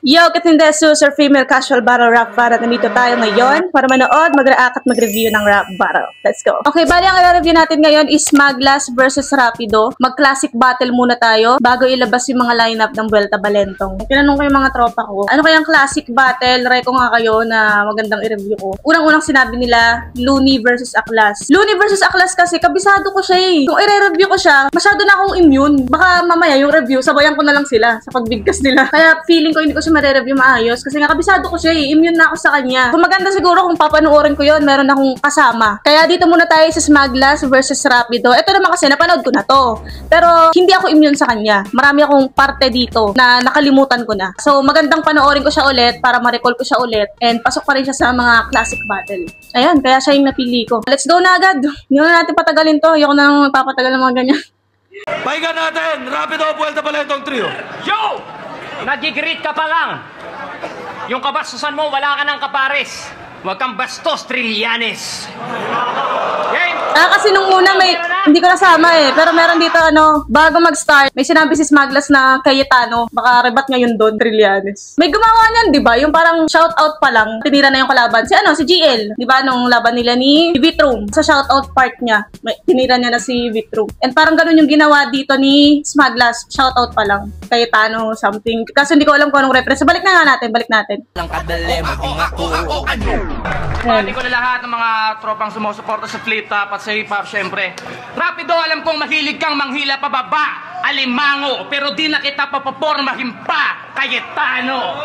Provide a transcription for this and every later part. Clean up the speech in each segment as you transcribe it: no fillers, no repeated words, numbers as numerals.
Yo, Katindesus or Female Casual Battle Rap Battle. Nandito tayo ngayon para manood, mag-react at mag-review ng rap battle. Let's go. Okay, bali ang i-review natin ngayon is Smaglas versus Rapido. Mag-classic battle muna tayo bago ilabas yung mga lineup ng Vuelta Balentong. Tinanong ko yung mga tropa ko, ano kayang classic battle? Reko nga kayo na magandang i-review ko. Unang-unang sinabi nila, Looney versus Aklas. Looney versus Aklas kasi kabisado ko siya eh. Kung i-review ko siya, masyado na akong immune. Baka mamaya yung review, sabayan ko na lang sila sa pagbigkas nila. Kaya feeling ko hindi ko siya re-review maayos kasi nga kabisado ko siya eh. Immune na ako sa kanya. Kung maganda siguro kung papanoorin ko yon, meron akong kasama. Kaya dito muna tayo sa Smaglas versus Rapido. Ito naman kasi napanood ko na to. Pero hindi ako immune sa kanya. Marami akong parte dito na nakalimutan ko na. So magandang panoorin ko siya ulit para ma-recall ko siya ulit and pasok pa rin siya sa mga classic battle. Ayan, kaya siya yung napili ko. Let's go na agad. Hindi na natin patagalin to. Ayoko na lang magpapatagal ng mga ganyan. Pahinga natin, Rapido, Vuelta Balentong Trio. Yo! Nagigreet ka pa lang. Yung kabastusan mo, wala ka ng kapares. Huwag kang bastos, Trillanes. Game! Kasi nung una hindi ko nasama eh. Pero meron dito bago mag-start, may sinabi si Smaglas na Cayetano. Baka rebat ngayon doon, Trillanes. May gumawa niyan, di ba? Yung parang shoutout pa lang, tinira na yung kalaban. Si GL. Di ba? Nung laban nila ni Vitrum. Sa shoutout part niya, tinira niya na si Vitrum. And parang ganun yung ginawa dito ni Smaglas. Shoutout pa lang. Cayetano, something. Kasi hindi ko alam kung anong reference. Balik na nga natin, balik natin. Pati ko na lahat ng mga tropang sumusuporta sa flip top at sa hip hop syempre. Rapido, alam kong mahilig kang manghila pababa, alimango, pero di na kita papapormahin pa, Cayetano.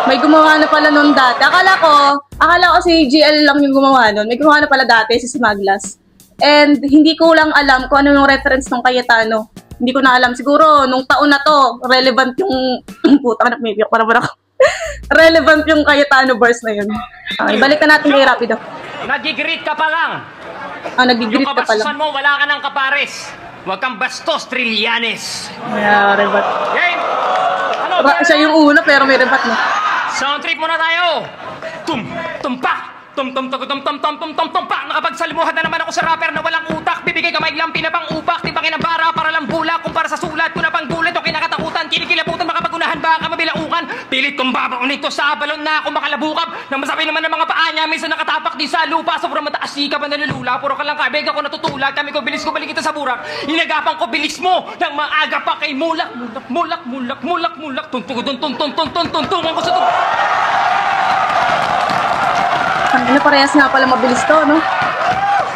May gumawa na pala nun dati. Akala ko si GL lang yung gumawa nun. May gumawa na pala dati si Smaglas. And hindi ko lang alam kung ano yung reference ng Cayetano. Hindi ko na alam. Siguro nung taon na to, relevant yung putang na maybe ako para ako. Relevant yung Cayetano verse na yun. Okay, balik na natin kay Rapido. Nagigreet ka pa lang. Nagigreet ka pa lang. Yung kabastusan mo, wala ka ng kapares. Huwag kang bastos, Trillanes. Rebat. Game! Siya yung una pero may rebat na. Sound trip muna tayo. Tumpak! Tumpak! Nakapagsalimuhan na naman ako sa rapper na walang utak. Bibigay ka maiglang pinapang upak. Tibangin ang bara para lang bulak. Kumpara sa sulat ko na pang gulit o kinakatakutan. Kinikilabutan makapagunahan baka mabilaukan. Pilit kong babaon nito sa balon na ako makalabukap. Nang masabi naman ng mga paa niya. Minsan nakatapak di sa lupa. Sobrang mataas ka pa nalulula. Puro ka lang kabeg ako natutulag. Kami ko bilis ko balik kita sa burak. Inagapan ko bilis mo. Nang maaga pa kay mulak. Tuntungan ko sa Ano parehas nga pala mabilis to, no?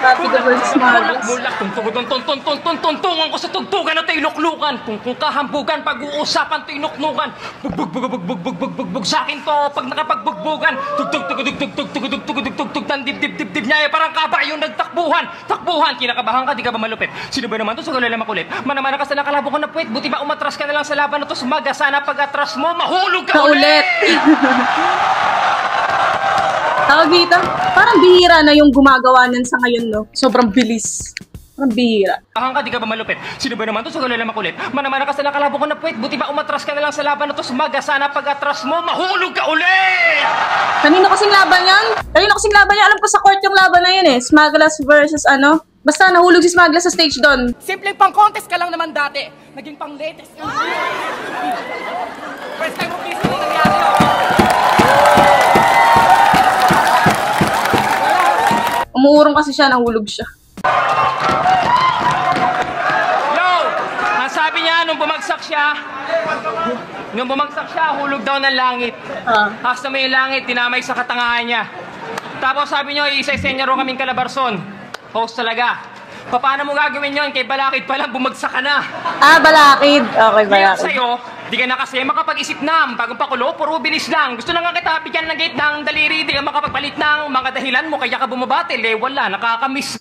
Rapido versus Smaglas. Tuntungan ko sa tugtugan at iluklukan. Kung kahambugan, pag-uusapan to inuknukan. Bugbog sa akin to pag nakapagbugbugan. Tugtug ng dib niya parang kaba yung takbuhan, kinakabahan ka, di ka ba malupit? Sino ba naman to sa galala makulit? Manamana ka sa nakalabo ko na puwet. Buti ba umatras ka na lang sa laban na to sumaga. Sana pag-atras mo, mahulog ka ulit! Tawag dito, parang bihira na yung gumagawa niyan sa ngayon, no? Sobrang bilis. Parang bihira. Ahang ka, di ka ba malupit? Sino ba naman to sa galala makulit? Manamana ka sa nakalabo ko na puwet. Buti ba umatras ka na lang sa laban na to sumaga. Sana pag-atras mo, mahulog ka ulit! Kanino kasing laban yan? Alam ko sa court yung laban na yun eh. Smaglas versus Basta nahulog si Smaglas sa stage doon. Simpleng pang-contest ka lang naman dati. Naging pang-latest ka. First time mo please mo nangyari. Umuurong kasi siya, nahulog siya. Yo! Ang sabi niya, nung bumagsak siya, hulog daw ng langit. Hasta may langit, tinamay sa katangahan niya. Tapos sabi niyo, isa-isenya ro kaming kalabarson. Host talaga. Paano mo gagawin yon? Kay Balakid pa lang, bumagsak ka na. Balakid. Okay, Balakid. Balakid. Sa'yo, di ka na kasi makapag-isip na. Bagong pakulo, puro bilis lang. Gusto na nga kita bigyan ng gate ng daliri. Di ka makapagpalit ng mga dahilan mo. Kaya ka bumabatil. Wala, nakakamiss.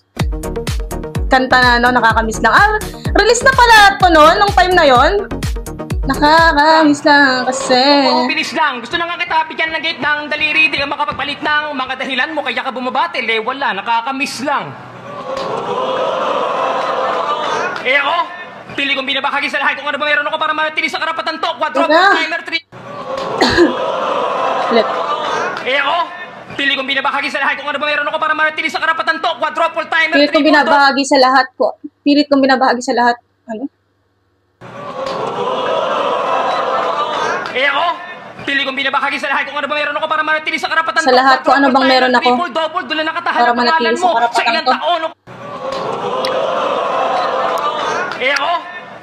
Kanta na, nakakamiss lang. Release na pala ito noon, nung time na yon. Nakakamiss lang kasi. Puro bilis lang. Gusto na nga kita bigyan ng gate ng daliri. Di ka makapagpalit ng mga dahilan mo. Kaya ka bumabatil. Wala, nakakamiss lang. Ako, pili kong binabahagi sa lahat kung ano ba meron ako para manatili sa karapatan to. Quadruple timer 3. Ako, pili kong binabahagi sa lahat kung ano ba meron ako para manatili sa karapatan to. Quadruple timer 3. Pili kong binabahagi sa lahat ko. Pilit kong binabahagi sa lahat. Ano? Ako, pili kong binabahagi sa lahat kung ano ba meron ako para manatili sa karapatan Sa lahat kung ano bang meron ako double, doon na nakatahan para ang pangalan manatili sa mo sa karapatan ilang ko. taon. Ako,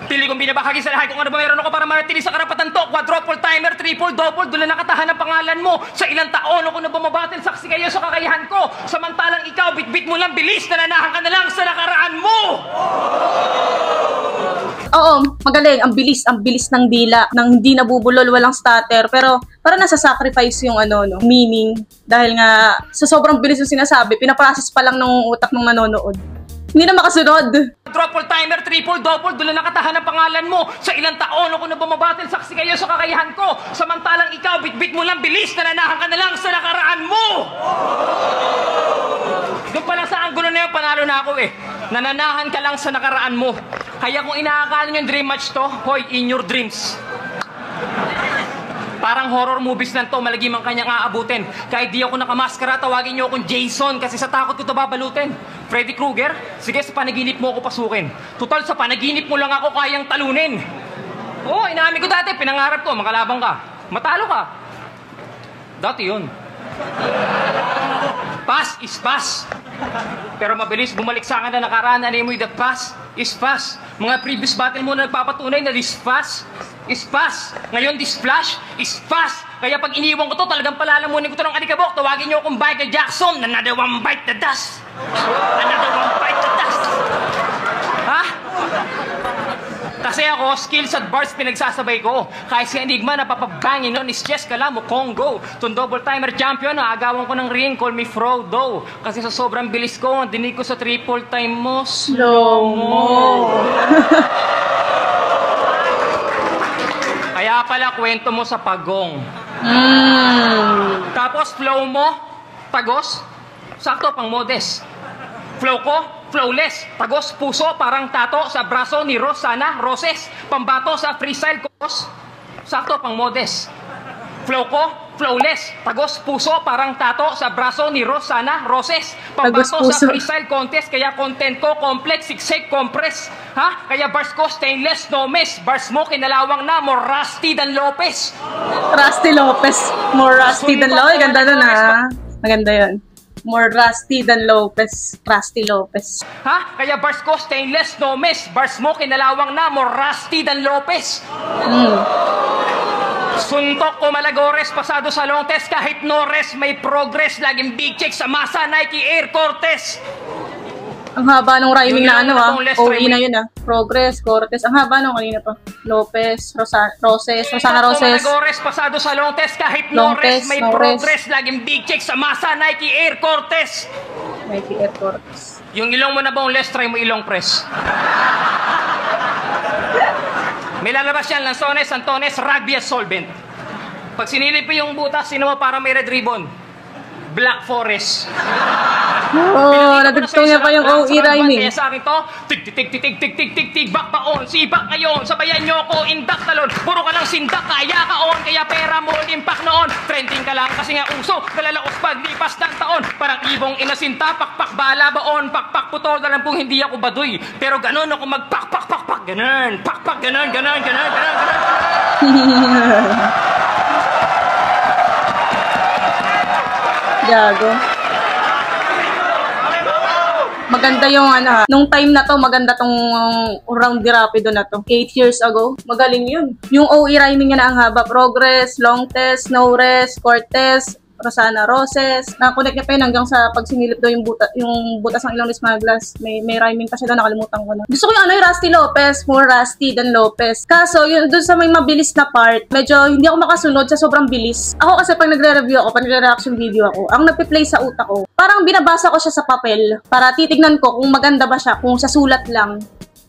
pili kong binabahagi sa lahat kung ano ba meron ako para manatili sa karapatan to. Quadruple timer, triple double, doon na nakatahan ang pangalan mo sa ilang taon ako na bumabatil saksi kayo sa kakayahan ko. Samantalang ikaw, bitbit mo lang bilis, nananahan ka na lang sa nakaraan mo. Oo, magaling. Ang bilis ng dila. Nang hindi nabubulol, walang stutter. Pero parang nasa-sacrifice yung meaning. Dahil nga, sa sobrang bilis yung sinasabi, pinaprocess pa lang ng utak ng nanonood. Hindi na makasunod. Quadruple timer, triple double, doon na nakatahan ang pangalan mo sa ilang taon ako na bumabatil saksi kayo sa kakayahan ko. Samantalang ikaw, bitbit mo lang bilis, nananahan ka na lang sa nakaraan mo. Doon pala sa anggulo na yun, panalo na ako eh. Nananahan ka lang sa nakaraan mo. Kaya kung inaakala nyo yung dream match to, hoy, in your dreams. Parang horror movies lang to, malagim ang kanyang aabutin. Kahit di ako nakamaskara, tawagin nyo akong Jason kasi sa takot ko to babalutin. Freddy Krueger, sige sa panaginip mo ako pasukin. Tutal sa panaginip mo lang ako kayang talunin. Oo, inamin ko dati, pinangarap ko, makalabang ka. Matalo ka. Dati yun. Pass is pass. Pero mabilis bumalik sa akin na nakaraan, animoy that pass is fast. Mga previous battle mo na nagpapatunay na this fast is fast. Ngayon this flash is fast. Kaya pag iniwan ko to, talagang palalamunin ko to ng alikabok. Tawagin niyo akong Michael Jackson. Another one bite the dust. Another one bite the dust. Ha? Kasi ako, skills at bars pinagsasabay ko. Kahit si Enigma napapabangin nun is Chess Calamo, Congo. Itong double timer champion, agawan ko ng ring, call me Frodo. Kasi sa sobrang bilis ko, ang dinig ko sa triple time mo, slow mo. Kaya pala, kwento mo sa pagong. Tapos flow mo, tagos, sakto pang modest. Flow ko, flawless, tagos, puso, parang tato sa braso ni Rosana Roses. Pambato sa freestyle kos, sakto pang modest. Flow ko, flawless, tagos, puso, parang tato sa braso ni Rosana Roses. Pambato sa freestyle contest, kaya content ko complex, siksik, compress. Ha? Kaya bars ko stainless, no mess. Bars mo kinalawang na, more rusty than Lopez. Rusty Lopez. More rusty than Lopez. Ganda dun ha. Maganda yun. More rusty than Lopez. Rusty Lopez. Ha? Kaya bars ko stainless, no mess. Bars mo kinalawang na, more rusty than Lopez. Suntok ko Malagores, pasado sa long test. Kahit no rest, may progress. Laging big check sa masa, Nike Air Cortez. Ang haba nung rhyming na OE na yun Progress, Cortez. Ang haba nung kanina pa. Lopez, Rosana Roses. Malagores, pasado sa long test. Kahit no rest, may progress. Laging big check sa masa, Nike Air Cortez. Nike Air Cortez. Yung ilong mo na boneless, try mo ilong press. May lalabas yan, Lanzones, Antones, Rugby at Solvent. Pag sinilip mo yung butas, sino mo para may red ribbon? Black Forest. Oh, nadugtong niya pa yung OE rhyming. Kaya sa akin to, tig, back paon, sibak ngayon, sabayan nyo ako, indak talon, puro ka lang sindak, kaya ka on, kaya pera mo, impact noon, trending ka lang kasi nga uso, kalalaos paglipas ng taon, parang ibong inasinta, pakpak bala baon, pakpak putol, na lang pong hindi ako baduy, pero ganon ako magpakpak, ganon, pakpak, ganon. Gago. Maganda yung nung time na to, maganda tong round di rapido na to. 8 years ago, magaling yun. Yung OE rhyming niya na ang haba. Progress, long test, no rest, Cortez, Rosana Roses. Nakakonect niya pa yun hanggang sa pag sinilip daw yung butas ng ilong ni Smaglas. May rhyming pa siya daw, nakalimutan ko na. Gusto ko yung yung Rusty Lopez, more rusty than Lopez. Kaso, yun, dun sa may mabilis na part, medyo hindi ako makasunod sa sobrang bilis. Ako kasi pag nagre-review ako, pag nagre-reaction video ako, ang nagpe-play sa utak ko, parang binabasa ko siya sa papel para titignan ko kung maganda ba siya, kung sa sulat lang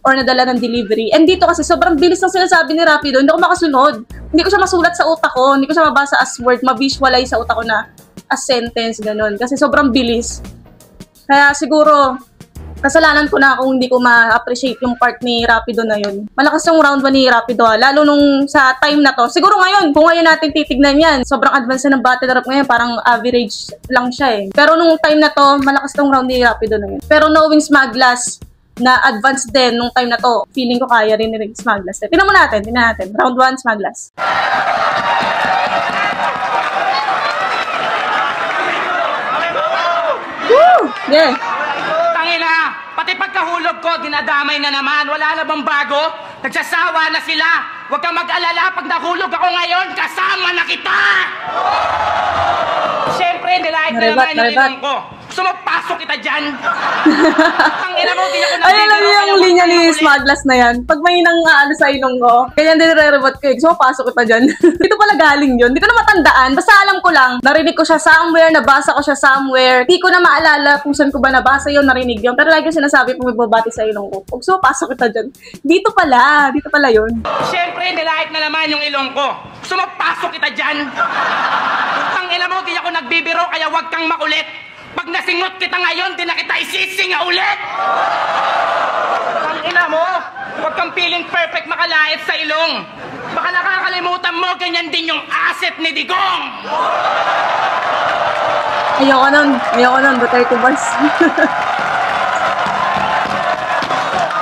or nadala ng delivery. And dito kasi sobrang bilis ng sinasabi ni Rapido, hindi ako makasunod. Hindi ko siya masulat sa utak ko, hindi ko siya mabasa as word, ma-visualize sa utak ko na as sentence, ganun. Kasi sobrang bilis. Kaya siguro, kasalanan ko na kung hindi ko ma-appreciate yung part ni Rapido na yun. Malakas yung round 1 ni Rapido lalo nung sa time na to. Siguro ngayon, kung ngayon natin titignan yan, sobrang advance na ng battle rap ngayon, parang average lang siya eh. Pero nung time na to, malakas tong round ni Rapido na yun. Pero knowing Smaglas, na advanced din nung time na to. Feeling ko kaya rin ni Smaglas. Tingnan natin. Round 1, Smaglas. Woo! Yeah. Tangina, pati pagkahulog ko, dinadamay na naman. Wala na bang bago? Nagsasawa na sila. Huwag kang mag-alala, pag nahulog ako ngayon, kasama na kita! Siyempre, nilait na naman yung ilong ko. Gusto mo, pasok kita dyan? Tangina mo, di ako nabibiro. Ayun lang yung linya ni Smaglas na yan. Pag may nang sa ilong ko, ganyan din re-rebot ko. Gusto mo, pasok kita dyan. Dito pala galing yun. Hindi ko na matandaan. Basta alam ko lang, narinig ko siya somewhere, nabasa ko siya somewhere. Hindi ko na maalala kung saan ko ba nabasa yun, narinig yun. Pero lagi sinasabi kung may babati sa ilong ko. Gusto mo, pasok kita dyan. Dito pala yun. Siyempre, nilait na naman yung ilong ko. Gusto mo, pasok kita dyan? Tangina mo, di ako nagbibiro, kaya wag kang makulit. Pag nasingot kita ngayon, di na kita isisinga ulit! Tangina mo, wag kang feeling perfect makalait sa ilong. Baka nakakalimutan mo, ganyan din yung asset ni Digong! Ayoko nun, Duterte bars.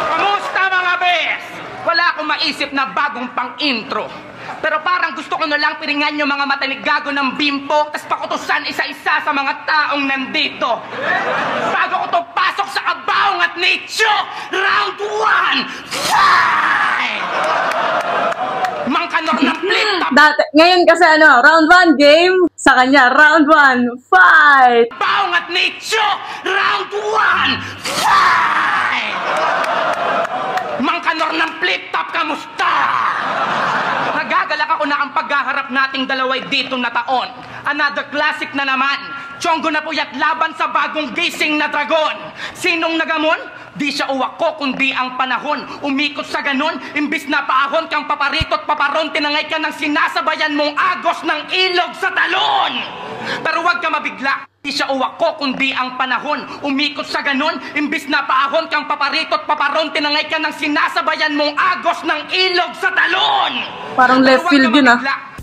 Kamusta mga bes? Wala akong maisip na bagong pang-intro. Pero parang gusto ko na lang piringan yung mga mata ni Gago ng bimpo, tas pakutusan isa-isa sa mga taong nandito. Bago ko to pasok sa kabaong at nicho, round 1, fight! Mangkanor ng flip top. Ngayon kasi round 1 game, sa kanya, round 1, fight! Kabaong at nicho, round 1, fight! Mangkanor ng flip top, kamusta? Nagagalak ako na ang paghaharap nating dalaway dito na taon. Another classic na naman. Chongo na puyat laban sa bagong gising na dragon. Sinong nagamon? Di siya uwak ko kundi ang panahon. Umikot sa ganon, imbis na paahon kang paparitot paparon, tinangay ka ng sinasabayan mong agos ng ilog sa talon. Pero wag ka mabigla. Di siya uwak ko kundi ang panahon. Umikot sa ganon, imbis na paahon kang paparitot paparon, tinangay ka ng sinasabayan mong agos ng ilog sa talon. Parang left field yun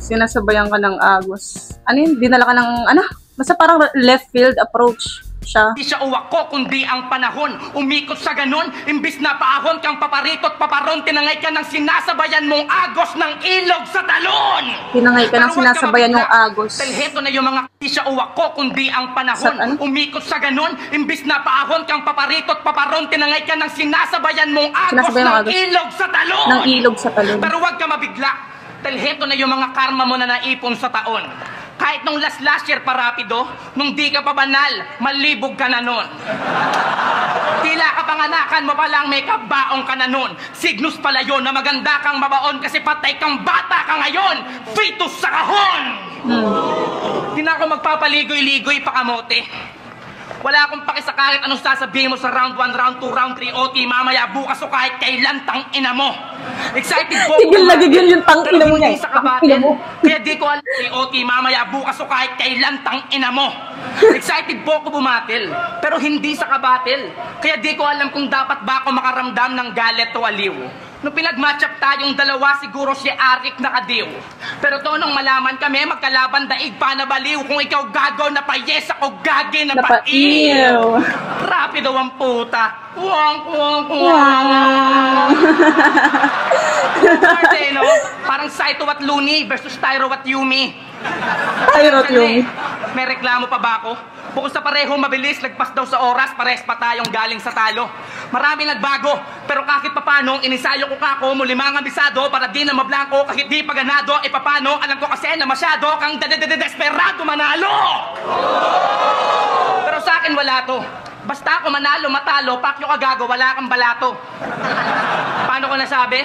Sinasabayan ka ng agos. Ano yun? Dinala ka ng Basta parang left field approach siya. Di siya uwak ko kundi ang panahon. Umikot sa ganon, imbis na paahon kang paparitot paparon, tinangay ka ng sinasabayan mong agos ng ilog sa talon. Tinangay ka ng sinasabayan ng agos. Dahil heto na yung mga di siya uwak ko kundi ang panahon. Umikot sa ganon, imbis na paahon kang paparitot paparon, tinangay ka ng sinasabayan mong agos ng ilog sa talon. Ng ilog sa talon. Pero wag ka mabigla. Dahil heto na yung mga karma mo na naipon sa taon. Kahit nung last year pa rapido, nung di ka pa banal, malibog ka na nun. Tila kapanganakan mo palang may kabaong ka na nun. Signus pala yun na maganda kang mabaon kasi patay kang bata ka ngayon. Fetus sa kahon! Di na ako magpapaligoy-ligoy pa kamote. Wala akong paki sa kahit anong sasabihin mo sa round 1, round 2, round 3, OT, mamaya bukas o kahit kailan tang ina mo. Excited po. Tigil na gigil yung tang ina mo niya. Sa kabatin. Kaya di ko alam ni OT, mamaya bukas o kahit kailan tang ina mo. Excited po ako bumatil, pero hindi sa kabatil. Kaya di ko alam kung dapat ba ako makaramdam ng galit o aliw. Nung pinag-matchup tayong dalawa, siguro si Arik nakadiw. Pero to nung malaman kami, magkalaban daig pa na baliw. Kung ikaw gago na pa yes, ako gagi na pa iw. Rapido ang puta. No? Parang Saito at Looney versus Tyro at Yumi. Tyro at Yumi. May reklamo pa ba ako? Bukod sa pareho mabilis, lagpas daw sa oras, pares pa tayong galing sa talo. Marami nagbago, pero kahit papano, inisayo ko kako, mulimang abisado, para di na mablangko, kahit di paganado, e papano, alam ko kasi na masyado kang desperado manalo! Pero sa akin wala to. Basta ako manalo, matalo, pakyo ka gago, wala kang balato. Paano ko nasabi?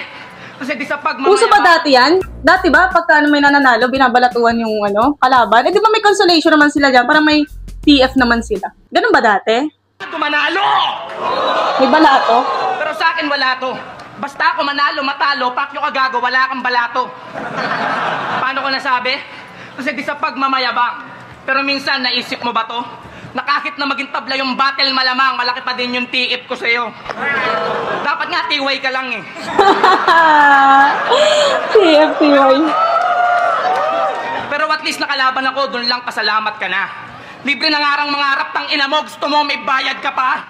Kasi di sa pagmamaya... Uso ba dati yan? Dati ba, pagka may nananalo, binabalatuan yung kalaban? Eh di ba may consolation naman sila dyan? Parang may TF naman sila. Ganun ba dati? Manalo! May balato? Pero sa akin wala to. Basta ako manalo, matalo, pakyo ka gago, wala kang balato. Paano ko nasabi? Kasi di sa pagmamayabang. Pero minsan, naisip mo ba to? Na kahit na maging tabla yung battle malamang, malaki pa din yung TF ko sa'yo. Dapat nga, tiway ka lang eh. TF, tiway. Pero at least nakalaban ako, dun lang pasalamat ka na. Libre na ngarang mangarap, tang ina mo, gusto mo may bayad ka pa?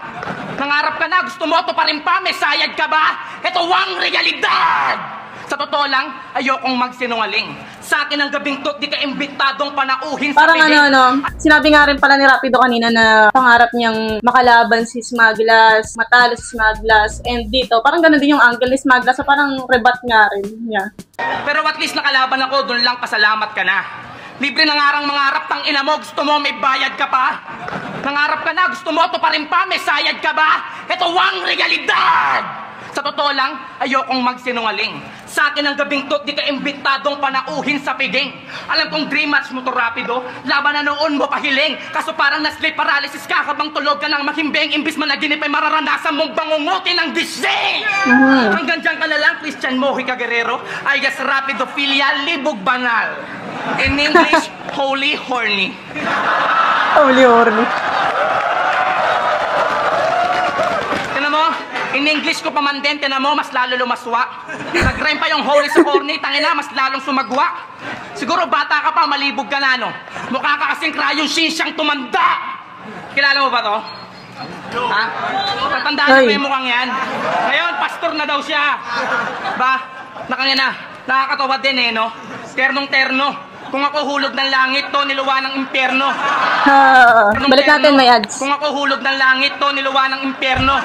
Nangarap ka na, gusto mo ito pa rin pa, may sayad ka ba? Ito ang realidad! Sa totoo lang, ayokong magsinungaling. Sa akin ang gabing to, di ka imbitadong panauhin sa Parang sinabi nga rin pala ni Rapido kanina na pangarap niyang makalaban si Smaglas, matalo si Smaglas, and dito, parang ganun din yung angle ni Smaglas, so parang rebat nga rin niya. Pero at least nakalaban ako, doon lang pasalamat ka na. Libre na ngarang mangarap, tang ina mo, gusto mo may bayad ka pa? Nangarap ka na, gusto mo ito pa rin pa, may sayad ka ba? Ito ang realidad! Sa totoo lang, ayokong magsinungaling. Sa akin ang gabing to, di ka imbitadong panauhin sa piging. Alam kong dream match mo to, Rapido. Laban na noon mo pahiling. Kaso parang na-sleep paralysis ka habang tulog ka ng mahimbing. Imbis managinip ay mararanasan mong bangungutin ng gising. Hanggang dyan ka na lang, Christian Mojica Guerrero. I guess Rapido Filia, libog banal. In English, holy horny. Holy horny. In English ko pa man din, tinan mo, mas lalo lumaswa. Nag-rhyme pa yung holy sa corny, tangina, mas lalong sumagwa. Siguro bata ka pa, malibog ka na, no? Mukha ka kasing krayong sinsyang tumanda. Kilala mo ba to? Ha? Tatandaan mo yung mukhang yan? Ngayon, pastor na daw siya. Ba? Nakangina, nakakatawa din eh, no? Ternong-terno. Kung ako hulog ng langit, to niluwa ng impyerno. Balik natin, may ads. Kung ako hulog ng langit, to niluwa ng impyerno.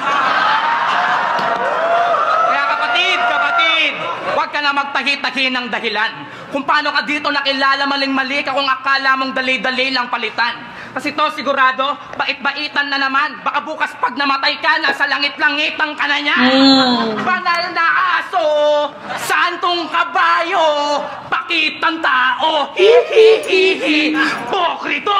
Kaya kapatid, huwag ka na magtahi-tahi ng dahilan. Kung paano ka dito nakilala maling-mali ka kung akala mong dali-dali lang palitan. Kasi to sigurado, bait-baitan na naman. Baka bukas pag namatay ka, nasa langit-langitan ka na niya. Banal na aso, santong kabayo, pakitang tao, hi-hi-hi-hi, pokrito!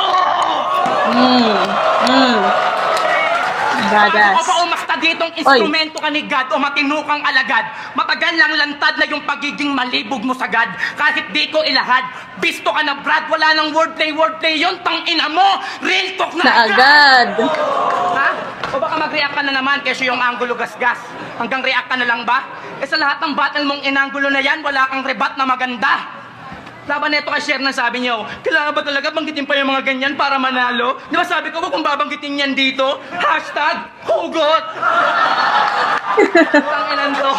Gagas. Bago ka pa umasta ditong instrumento ka ni God o matinukang alagad, matagal lang lantad na yung pagiging malibog mo sagad. Kahit di ko ilahad, bisto ka na Brad, wala nang wordplay yun, tang ina mo, real talk na agad. Ha? O baka mag-react ka na naman kasi yung anggulo gasgas. Hanggang react ka na lang ba? Eh sa lahat ng battle mong inanggulo na yan, wala kang rebat na maganda. Laban neto kay Sher na sabi niyo, kailangan ba talaga banggitin pa yung mga ganyan para manalo? Di ba sabi ko, kung babanggitin yan dito, #hugot! Tanginan to.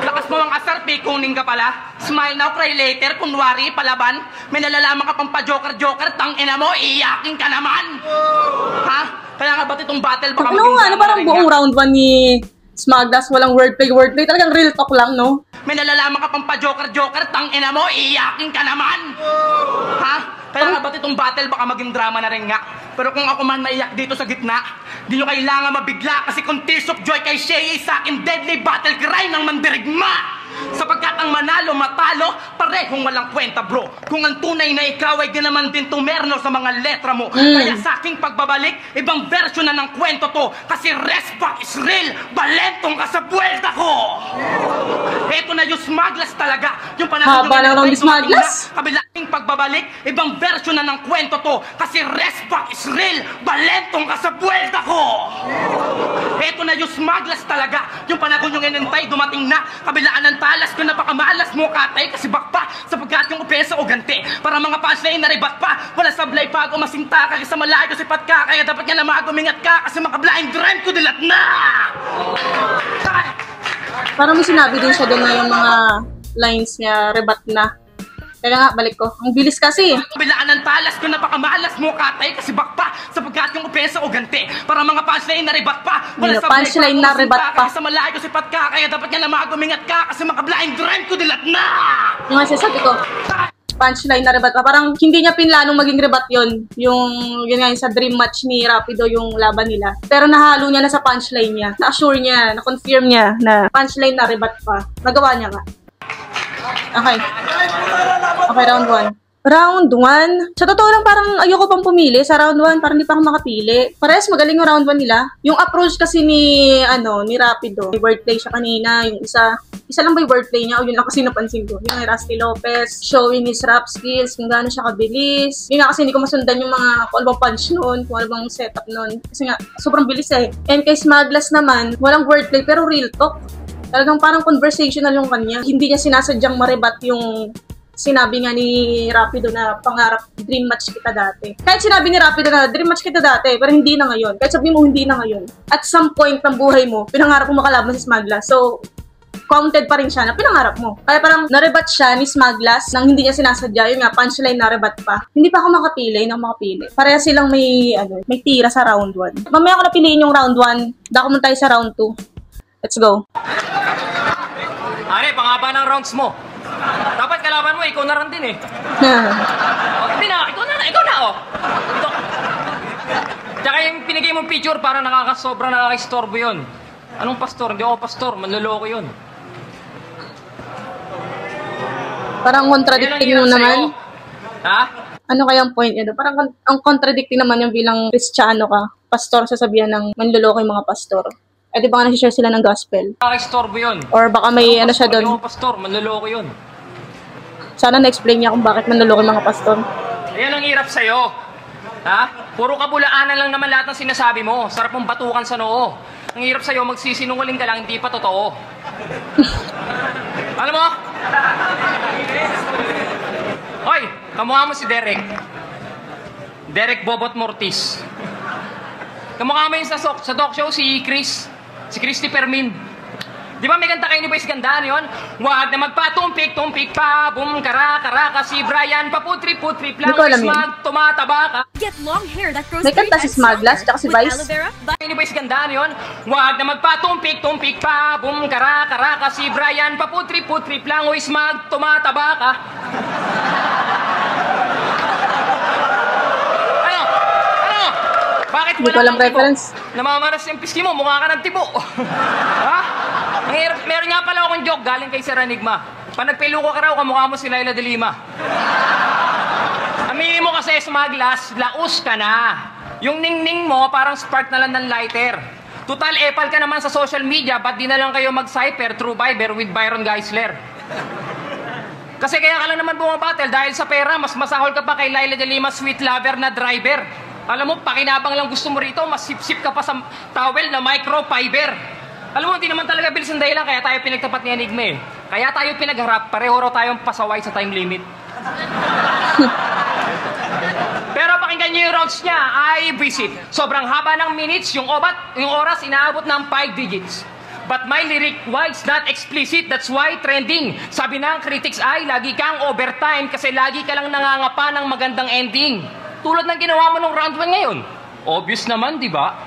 Lakas mo ang asar, kuning ka pala. Smile now, cry later, kunwari, palaban. May nalalaman ka pang pa-joker-joker, tangina mo, iyakin ka naman! Ha? Kaya nga ba't itong battle baka maging ano parang buong round 1 ni Smaglas, walang wordplay, talagang real talk lang, no? May nalalaman ka pang pa-joker-joker, tangina mo, iyakin ka naman! Ha? Kaya nga ba't itong battle baka maging drama na rin nga? Pero kung ako man maiyak dito sa gitna, di nyo kailangan mabigla kasi kung tears of joy kay Shay sa akin deadly battle cry ng mandirigma! Sapagkat ang manalo, matalo, parehong walang kwenta bro. Kung ang tunay na ikaw ay di naman din tumerno sa mga letra mo. Kaya sa aking pagbabalik, ibang version na ng kwento to. Kasi respa is real, balentong ka sa buwelta ko. Eto na yung Smaglas talaga. Yung panahon haba lang ng Smaglas. Kabilang pagbabalik, ibang version na ng kwento to. Kasi respa is real, balentong ka sa buwelta ko. Eto na yung Smaglas talaga. Yung panahon yung inintay, dumating na. Kabilaan ng talas ko napakamalas mo katay kasi bakpa sapagkat yung upesa o ganti. Para mga punchline na ribat pa. Wala sablay pag o masinta ka kasi malayo ko sipat ka. Kaya dapat nga na magumingat ka kasi makablind rhyme ko dilat na. Parang may sinabi din siya doon na yung mga lines niya, rebat na. Kaya nga, balik ko. Ang bilis kasi. Kabilaan ng talas ko napakamalas mo katay kasi bakpa sapagkat yung upesa o ganti. Para mga punchline na ribat pa. Wala sablay punchline na ribat pa. kasi malayo ko sipat ka. Kaya dapat nga na magumingat ka kasi makablind rhyme ko dilat na. Yung nga sasabi ko, punchline na rebat pa. Parang hindi niya pinlanong maging rebat yun. Yun nga sa dream match ni Rapido yung laban nila. Pero nahalo niya na sa punchline niya. Na-assure niya, na-confirm niya na punchline na rebat pa. Nagawa niya nga. Okay. Okay, round 1. Round 1? Sa totoo lang parang ayoko pang pumili sa round 1. Parang hindi pa ako makapili. Parehas magaling yung round 1 nila. Yung approach kasi ni Rapido. May wordplay siya kanina. Yung isa lang ba yung wordplay niya? O yun lang kasi napansin ko. Yung Rusty Lopez, showing his rap skills, kung gaano siya kabilis. Yun nga kasi hindi ko masundan yung mga kung ano bang punch nun, kung ano bang setup nun. Kasi nga, sobrang bilis eh. And kay Smaglas naman, walang wordplay pero real talk. Talagang parang conversational yung kanya. Hindi niya sinasadyang marebat yung sinabi nga ni Rapido na pangarap, dream match kita dati. Kahit sinabi ni Rapido na dream match kita dati, pero hindi na ngayon. Kahit sabi mo hindi na ngayon. At some point ng buhay mo, pinangarap mo makalaban si Smaglas. So, counted pa rin siya na pinangarap mo. Kaya parang narebat siya ni Smaglas nang hindi niya sinasadya. Yung nga, punchline narebat pa. Hindi pa ako makapili, Pareha silang may tira sa round 1. Mamaya ko na piliin yung round 1. Dako mo tayo sa round 2. Let's go. Are, pangaba ng rounds mo. Dapat kalaban mo, ikaw na rin din eh. Hindi na, ikaw na oh. Ito. Tsaka yung pinigay mong picture, parang sobrang nakaka-istorbo yun. Anong pastor? Hindi ako pastor, manloloko yun. Parang contradicting mo naman. Ha? Ano kaya ang point niya? Parang ang contradicting naman yung bilang Kristiyano ka. Pastor, sasabihan ng manloloko yung mga pastor. Eh di ba nga nasi-share sila ng gospel? Nakaka-istorbo yun. Or baka may siya doon. Hindi ako pastor, manloloko yun. Sana na-explain niya kung bakit manloloko yung mga pastor. Ayan ang hirap sa'yo. Ha? Puro kabulaanan lang naman lahat ng sinasabi mo. Sarap mong batukan sa noo. Ang hirap sa'yo, magsisinungaling ka lang, hindi pa totoo. Alam mo? Hoy, kamukha mo si Derek. Derek Bobot Mortis. Kamukha mo yun sa talk show, si Chris. Si Christy Permin. Di ba may kanta kayo ni Boys Gandaan yun? Wag na magpatumpik-tumpik pa, boom, kara-kara, si Brian, paputri-putri lang, Smag, tumataba ka. Get long hair that grows may kanta si Smaglas, tsaka si Vice. Kayo ni Boys Gandaan yun? Wag na magpatumpik-tumpik pa, boom, kara-kara, si Brian, paputri-putri lang, Smag, tumataba ka. Bakit hindi ko alam reference? Namamaras yung piski mo, mukha ka ng tibo. Ha? Meron nga pala akong joke galing kay Sir Enigma. Pag nagpiluko ka raw, kamukha mo si Laila de Lima. Aminin mo kasi, Smaglas, laos ka na. Yung ningning mo, parang spark na lang ng lighter. Total, epal ka naman sa social media, ba't di na lang kayo mag-cyper through Viber with Byron Geisler? Kasi kaya ka lang naman bumabattle dahil sa pera, mas masahol ka pa kay Laila de Lima, sweet lover na driver. Alam mo, pakinabang lang gusto mo rito, mas sip-sip ka pa sa towel na microfiber. Alam mo, hindi naman talaga bilis ang dahilan, kaya tayo pinagtapat ni Enigma eh. Kaya tayo pinagharap, pareho raw tayong pasaway sa time limit. Pero pakinggan niyo yung rounds niya, ay visit. Sobrang haba ng minutes, yung oras inaabot ng 5 digits. But my lyric, why it's not explicit, that's why trending. Sabi ng critics ay, lagi kang overtime kasi lagi ka lang nangangapa ng magandang ending. Tulad ng ginawa mo nung round 1 ngayon. Obvious naman, di ba?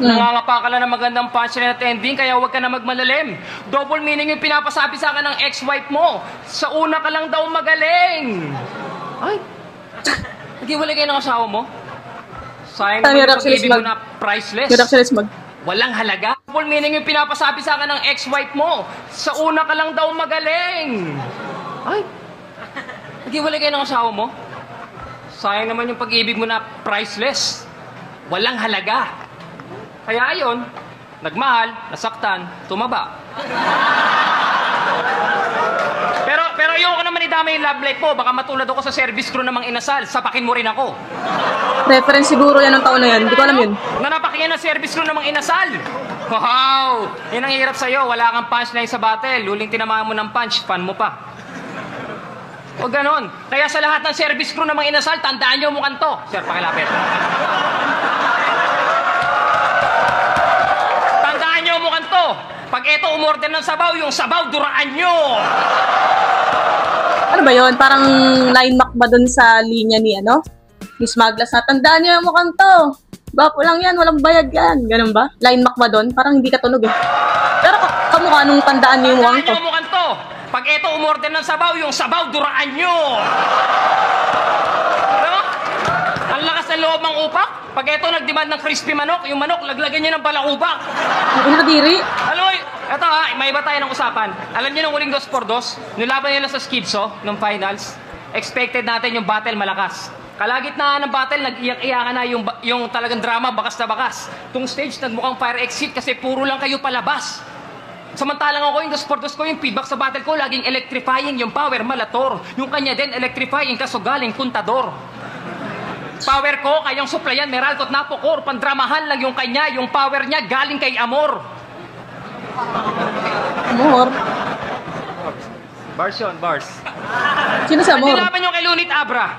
Nangangapa ka lang ng magandang punchline at ending, kaya huwag ka na magmalalim. Double meaning yung pinapasabi sa akin ng ex-wife mo. Sa una ka lang daw magaling. Ay, nag-iwalay kayo ng asawa mo? Sayang naman yung pag-ibig mo na priceless. Walang halaga. Double meaning yung pinapasabi sa akin ng ex-wife mo. Sa una ka lang daw magaling. Ay, nag-iwalay kayo ng asawa mo? Sayang naman yung pag-ibig mo na priceless. Walang halaga. Kaya ayon, nagmahal, nasaktan, tumaba. Pero ayoko naman idama yung love life ko. Baka matulad ako sa service crew namang inasal. Sapakin mo rin ako. Reference siguro yan ng taon na yan. Hindi ko alam yun. Nanapakin yan ng service crew namang inasal. Wow! Yan ang hirap sa'yo. Wala kang punchline sa battle. Luling tinamaan mo ng punch, fan mo pa. O ganon. Kaya sa lahat ng service crew namang inasal, tandaan nyo mukhang to. Sir, pakilapit. Tandaan nyo mukhang to. Pag eto umorder ng sabaw, yung sabaw, duraan nyo. Ano ba yun? Parang line mark ba dun sa linya ni Smaglas na, tandaan nyo yung mukhang to. Bapo lang yan, walang bayad yan. Ganun ba? Line mark ba dun? Parang hindi ka tunog eh. Pero kamukha nung tandaan nyo yung mukhang to. Tandaan nyo mukhang to. Pag eto umorder ng sabaw, yung sabaw, duraan nyo. Diba? Ang lakas ng loob ng upak. Pag eto nag-demand ng crispy manok, yung manok, laglagan nyo ng balakubak. Hindi na diri. Alam mo, eto may iba tayo ng usapan. Alam nyo nung uling 2x2, nilaban nila sa Skidso, nung finals, expected natin yung battle malakas. Kalagitnaan ng battle, nag-iyak-iyakan na yung talagang drama, bakas na bakas. Tung stage, nagmukhang fire exit kasi puro lang kayo palabas. Samantalang ako, yung 2x2 ko, yung feedback sa battle ko, laging electrifying, yung power malator. Yung kanya din, electrifying, kaso galing kontador. Power ko, kayang supplyan, Meralco at Napocor. Pandramahan lang yung kanya, yung power niya, galing kay Amor. Amor? Bars yun, bars. Sino sa At mo? nilaban yung kay Lunit Abra.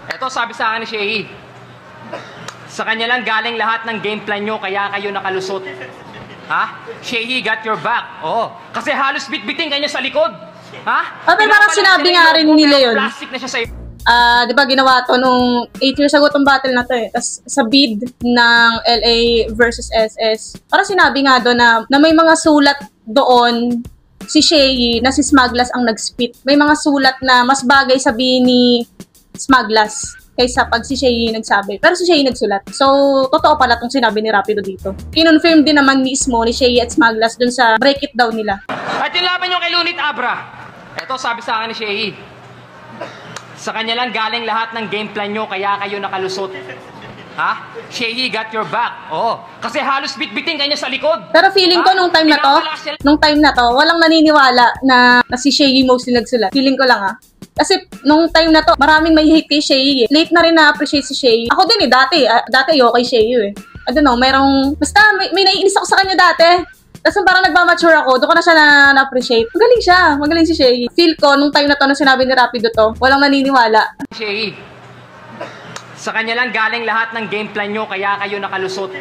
Ito, sabi sa akin ni Shehi. Sa kanya lang galing lahat ng game plan nyo, kaya kayo nakalusot. Ha? Shehi got your back. Oo. Kasi halos bitbiting kanya sa likod. Ha? Pero parang sinabi nga rin nila yun. Plastic na siya sa'yo. Di ba ginawa to nung 8 years ago tong battle na to eh. Tapos sa bid ng LA versus SS, parang sinabi nga doon na may mga sulat doon si Shehi na si Smaglas ang nag-spit. May mga sulat na mas bagay sabihin ni Smaglas kaysa pag si Shehi nagsabi. Pero si Shehi nagsulat. So, totoo pala itong sinabi ni Rapido dito. Kinonfirm din naman mismo ni Shehi at Smaglas dun sa break it down nila. At yung laban yung kay Lunit Abra. Ito, sabi sa akin ni Shehi. Sa kanya lang galing lahat ng game plan nyo, kaya kayo nakalusot. Ha? Shehi got your back. Oo. Kasi halos bitbiting kanya sa likod. Pero feeling ko nung time na to, walang naniniwala na si Shehi mostly nagsulat. Feeling ko lang Kasi nung time na to, maraming may hate kay Shehi eh. Late na rin na-appreciate si Shehi. Ako din dati okay Shehi eh. I don't know, basta may naiinis ako sa kanya dati. Tapos parang nagmamature ako, doon ko na siya na-appreciate. Magaling si Shehi. Feel ko, nung time na to na sinabi ni Rapido to, walang naniniwala. Shehi, sa kanya lang galing lahat ng game plan nyo, kaya kayo nakalusot.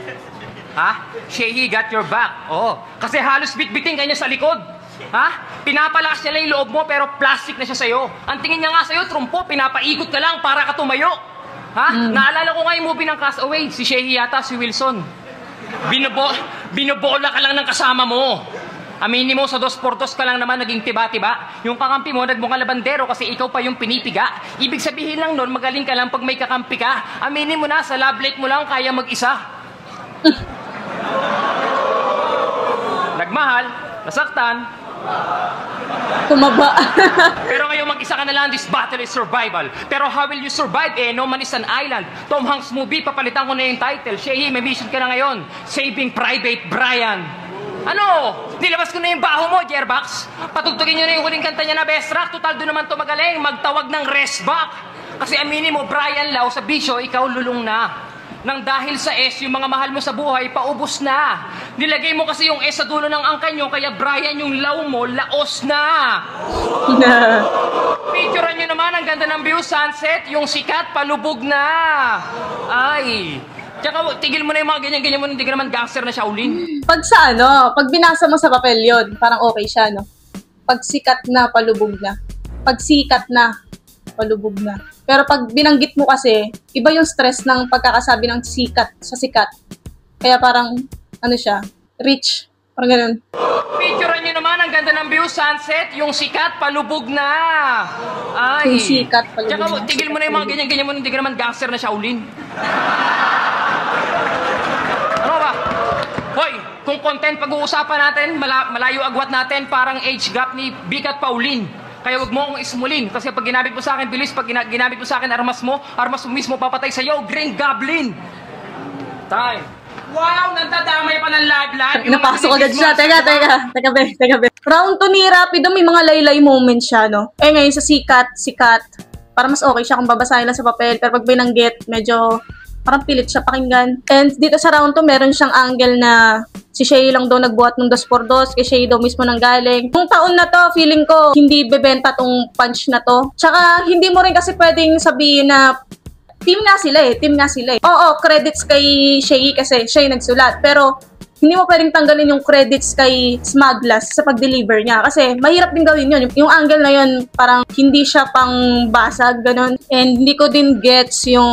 Ha? Shehi got your back. Oo. Kasi halos bitbiting kanya sa likod. Ha? Pinapalakas niya lang yung loob mo, pero plastic na siya sa'yo. Ang tingin niya nga sa'yo, trumpo, pinapaikot ka lang para ka tumayo. Ha? Naalala ko nga yung movie ng Castaway, si Shehi yata, si Wilson. Binobola ka lang ng kasama mo. Aminin mo, sa 2x2 ka lang naman naging tiba-tiba. Yung kakampi mo, nagmukhang labandero kasi ikaw pa yung pinipiga. Ibig sabihin lang nun, magaling ka lang pag may kakampi ka. Aminin mo na, sa love life mo lang kaya mag-isa. Nagmahal, nasaktan. Tumaba. Pero ngayon mag-isa ka na lang, this battle is survival. Pero how will you survive? No man is an island. Tom Hanks movie, papalitan ko na yung title. Shehi, may mission ka na ngayon. Saving Private Brian. Ano? Nilabas ko na yung baho mo, Jerbox. Patugtugin nyo na yung huling kanta niya na best rock. Total doon naman to magaling. Magtawag ng rest back. Kasi aminin mo, Brian Lau, sa bisyo, ikaw lulong na. Nang dahil sa S, yung mga mahal mo sa buhay, paubos na. Nilagay mo kasi yung S sa dulo ng angkan nyo, kaya Brian, yung law mo, laos na. Picturean nyo naman, ang ganda ng view, sunset, yung sikat, palubog na. Ay. Tsaka tigil mo na yung mga ganyan-ganyan mo, hindi ka naman gangster na Shaolin. Pag pag binasa mo sa papel yon, parang okay siya, no? Pag sikat na, palubog na. Pag sikat na, palubog na. Pero pag binanggit mo kasi, iba yung stress ng pagkakasabi ng sikat sa sikat. Kaya parang, siya, rich. Parang ganun. Picturean nyo naman, ang ganda ng view, sunset, yung sikat, palubog na. Ay. Yung sikat, palubog tsaka, na. tigil mo na yung mga ganyan-ganyan mo, hindi ka naman gangster na Shaolin. Ano ba? Hoy, kung content pag-uusapan natin, malayo agwat natin, parang age gap ni Vic at Pauline. Kaya wag mo akong ismulin. Kasi pag ginamit mo sa akin, bilis. Pag ginamit mo sa akin, armas mo mismo papatay sa'yo. Green Goblin. Time. Wow, nagdadamay pa ng live. Napasok agad siya. Teka, be. Round 2 ni Rapido, may mga laylay moments siya, no? Ngayon sa sikat. Para mas okay siya kung babasahin lang sa papel. Pero pag binanggit, medyo parang pilit siya pakinggan. And dito sa round 2, meron siyang angle na si Shehi lang daw nagbuhat ng 2x2, kay Shehi daw mismo nang galing. Nung taon na to, feeling ko, hindi bebenta tong punch na to. Tsaka, hindi mo rin kasi pwedeng sabihin na team nga sila eh. Oo, credits kay Shehi kasi siya yung nagsulat. Pero, hindi mo pwedeng tanggalin yung credits kay Smaglas sa pag-deliver niya. Kasi, mahirap din gawin yun. Yung angle na yun, parang hindi siya pang basag, ganun. And hindi ko din gets yung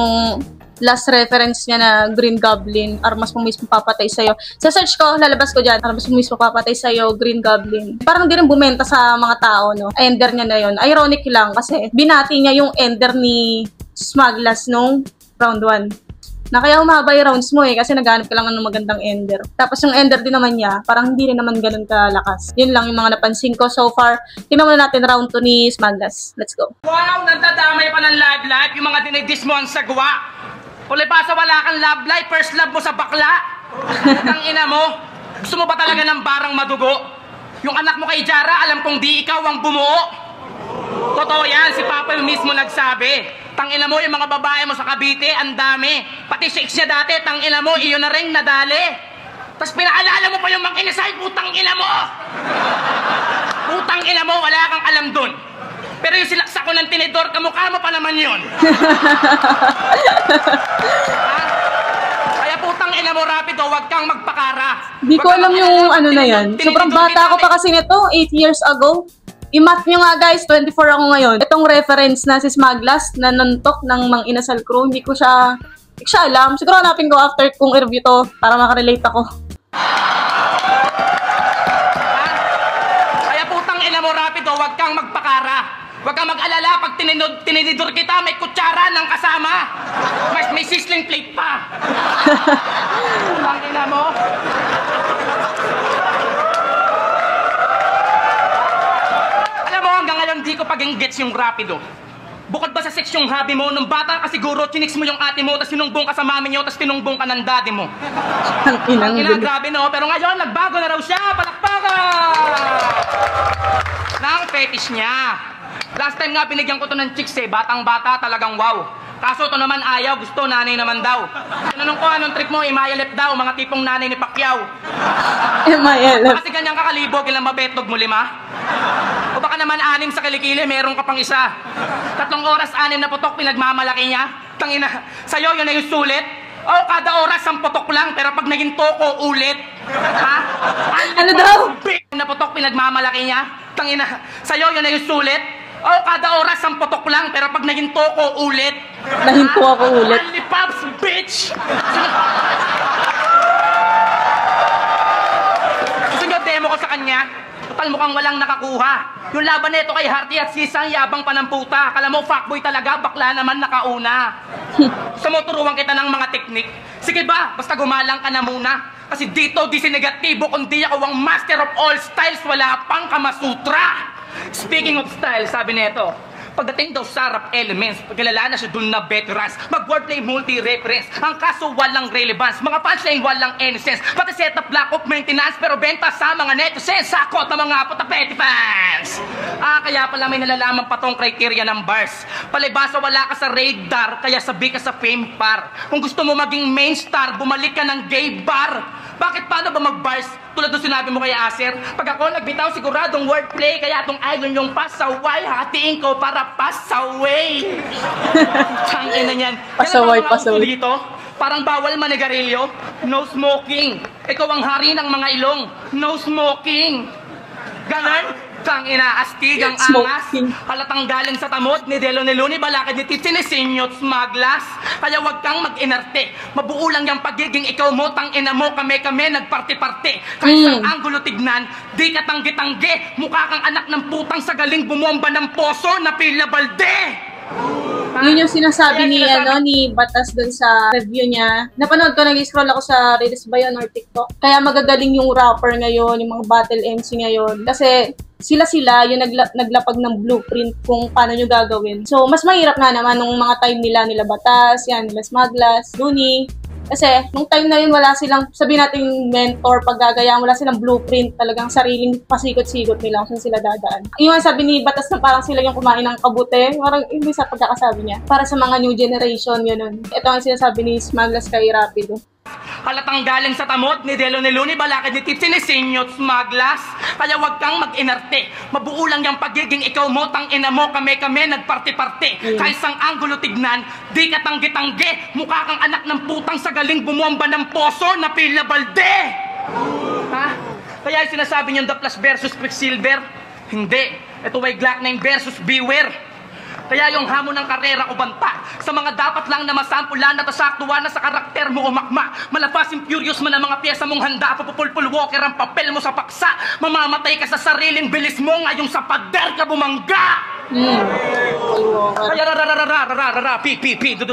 last reference niya na Green Goblin, armas mo mismo papatay sa'yo. Sa search ko, lalabas ko dyan, armas mo mismo papatay sa'yo, Green Goblin. Parang di rin bumenta sa mga tao, no? Ender niya na yun. Ironic lang kasi binati niya yung ender ni Smaglas nung round 1. Na kaya humaba yung rounds mo kasi naghanap ka lang ng magandang ender. Tapos yung ender din naman niya, parang hindi rin naman ganun kalakas. Yun lang yung mga napansin ko so far. Tingnan muna natin round 2 ni Smaglas. Let's go. Wow, nagdadamay pa ng live. Yung mga dinidis mo ang sagwa. Uli pa sa wala kang love life, first love mo sa bakla. Ang ina mo, gusto mo ba talaga ng barang madugo? Yung anak mo kay Jara, alam kong di ikaw ang bumuo. Totoo yan, si Papa mismo nagsabi. Tangina mo, yung mga babae mo sa Cavite, ang dami. Pati sex niya dati, tangina mo, iyon na rin nadali. Tapos pinaalala mo pa yung mga inasay, putang ina mo. Putang ina mo, wala kang alam dun. Pero yung silaksa ko ng tinidor, kamukha mo pa naman yun. Kaya putang ina mo, Rapido, huwag kang magpakara. Di ko alam yung ano na yan. Sobrang bata ako pa kasi nito, 8 years ago. I-math nyo nga guys, 24 ako ngayon. Itong reference na si Smaglas na nantok ng Mang Inasal Crew, hindi ko siya alam. Siguro hanapin ko after kung i-review to para makarelate ako. Kaya putang ina mo, Rapido, huwag kang magpakara. Huwag kang mag-alala pag tinidor kita, may kutsara ng kasama. May sizzling plate pa. Putang ina mo. Alam mo, hanggang ngayon di ko pag-gets yung Rapido. Bukod ba sa sex yung hobby mo, nung bata ka siguro, chiniks mo yung ate mo, tapos sinumbong ka sa mami nyo, tapos tinungbong ka ng daddy mo. Ang inang Ang ina, grabe no? Pero ngayon, nagbago na raw siya. Palakpakan! Nang fetish niya. Last time nga, binigyan ko to ng chicks eh. Batang-bata, talagang wow. Kaso to naman ayaw, gusto, nanay naman daw. Tinanong ko, anong trip mo? Imayalip daw, mga tipong nanay ni Pacquiao. MILF. Kasi ganyan kakalibog, ilang mabetog mo, 5? O baka naman 6 sa kilikili, meron ka pang isa. 3 oras, 6 na putok, pinagmamalaki niya. Tangina, sa'yo yun na yung sulit? O kada oras, 1 putok lang, pero pag naging toko, ulit. Ha? Ano daw? Na putok, pinagmamalaki niya. Tangina, sa'yo yun na yung sulit? O kada oras, 1 putok lang, pero pag naging toko, ulit. Nahinto ako ulit. Only Pops, bitch! Gusto nyo demo ko sa kanya? Total mukhang walang nakakuha. Yung laban nito kay Harty at Sisa, yabang pa ng puta. Kala mo, fuckboy talaga, bakla naman nakauna. Gusto mo turuan kita ng mga teknik? Sige ba, basta gumalang ka na muna. Kasi dito, di si negatibo, kundi ako ang master of all styles, wala pang Kamasutra. Speaking of style, sabi nito, pagdating daw sa rap elements, pagkalala na siya dun na veterans, mag-wordplay multi-reference, ang kaso walang relevance, mga punchline walang any sense, pati setup lack of maintenance, pero benta sa mga netizens, sakot ng mga putapeti fans. Kaya pala may nalalaman pa tong criteria ng bars. Palibasa wala ka sa radar, kaya sabi ka sa fame par. Kung gusto mo maging main star, bumalik ka ng gay bar. Bakit paano ba mag-bars? Tulad ng sinabi mo kay Acer, pag ako nagbitaw siguradong wordplay, kaya itong idol yung pasaway, hatiin ko para pasaway. Tangin na yan. Pasaway, yan pasaway. Dito, parang bawal manigarilyo, no smoking. Ikaw ang hari ng mga ilong, no smoking. Ganon? Tangina, astig ang angas. Halatang galing sa tamot ni Delo ni Luni, balakid ni Titsi ni Sinyot Smaglas. Kaya wag kang mag-inarte. Mabuo lang yung pagiging ikaw mo, tangina mo, kami, nagparti-parte. Kahit ang anggulo tignan, di ka tanggi-tanggi. Mukha kang anak ng putang sa galing bumomba ng poso na Pila Balde. Yun yung sinasabi ni Batas dun sa review niya. Napanood ko, nag-scroll ako sa Reels ba yun or TikTok. Kaya magagaling yung rapper ngayon, yung mga battle MC ngayon. Kasi sila yung naglapag ng blueprint kung paano nyo gagawin. So, mas mahirap nga naman nung mga time nila Batas, nila Smaglas, Looney. Kasi, nung time na yun, wala silang, sabihin natin mentor, paggagayaan, wala silang blueprint, talagang sariling pasikot-sikot nila kung sila dadaan. Yung sabi ni Batas na parang sila yung kumain ng kabute, parang hindi sa pagkakasabi niya. Para sa mga new generation, yun. Ito ang sinasabi ni Smaglas kay Rapido. Halatang galing sa tamot ni Delo ni Luni, balakid ni Titsi ni Sinyot Smaglas. Kaya wag kang mag-inarte. Mabuo lang yung pagiging ikaw mo, tangina mo, kami, nagparti-parte. Kahit sang anggulo tignan, di ka tanggi-tanggi. Mukha kang anak ng putang sa galing bumomba ng poso na Pila Balde. Ha? Kaya yung sinasabi niyong The Flash versus Quicksilver, hindi. Ito ay Glock 9 versus Beware. Kaya yung hamon ng karera o banta sa mga dapat lang na masampulan at asaktuan na sa karakter mo umakma. Malabas yung furious mo na mga pyesa mong handa, papupulpul walker ang papel mo sa paksa. Mamamatay ka sa sariling bilis mo ngayong sa pader ka bumangga. Kaya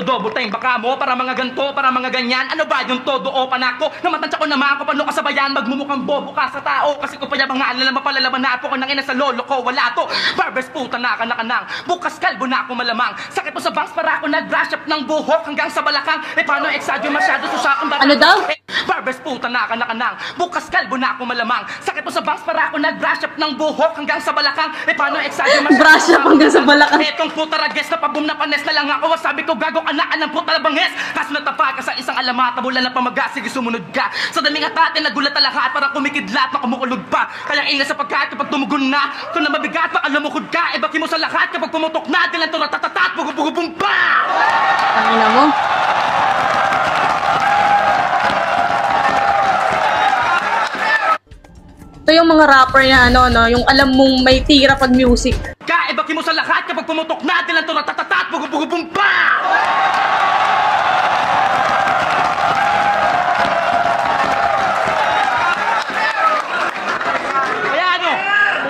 double time baka mo para mga ganto, para mga ganyan. Ano ba yung todo o panako? Namatansya ko naman ako paano kasabayan, magmumukhang bobo ka sa tao. Kasi ko pa yung mga alala mapalalaman na ako ko nang ina sa lolo ko, wala to. Barbers puta na ka nakanang, bukas kalbo na ako malamang. Sakit po sa bangs para ako nag-brush up ng buhok hanggang sa balakang. Paano exagyo masyado sa akin? Ano daw? Barbers puta na ka nakanang, bukas kalbo na ako malamang. Sakit po sa bangs para ako nag-brush up ng buhok hanggang sa balakang. Paano exagyo masyado? Brush up hanggang sa balakang. Etong puta rages na pabum na panes na lang ako. Sabi ko gago anaan ng puta na banges. Kas natapa ka sa isang alamata, wala na pamaga, sige sumunod ka. Sa daming atate nagulat na lahat, parang kumikidlat na kumukulog pa. Kaya ingat sa pagkain kapag tumugon na. Kung na mabigat pa alamukod ka, ibaki mo sa lahat kapag pumutok na. Dilan to natatatat, bugubugubum pa. Tangina mo. Ito yung mga rapper na yung alam mong may tira pag music. Ibaki mo sa lahat kapag pumutok na. Dilan to natatatat, bugubugubum pa. Kaya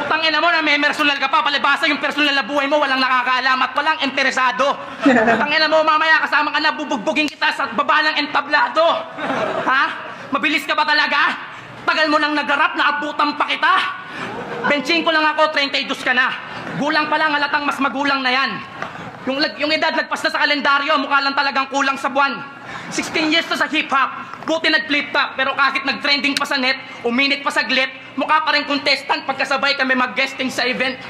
putang ina mo na may personal ka pa. Palibasa yung personal na buhay mo, walang nakakaalam at walang interesado. Putang ina mo, mamaya kasama ka na, bubugbugin kita sa baba ng entablado. Ha? Mabilis ka ba talaga? Tagal mo nang nagarap na abutan pa kita. 25 lang ako, 32 ka na. Gulang pa lang, halatang mas magulang na yan. Yung edad lagpas na sa kalendaryo, mukha lang talagang kulang sa buwan. 16 years to sa hip-hop, buti nag-flip top. Pero kahit nag-trending pa sa net, uminit pa saglit, mukha pa rin contestant pagkasabay kami mag-guesting sa event.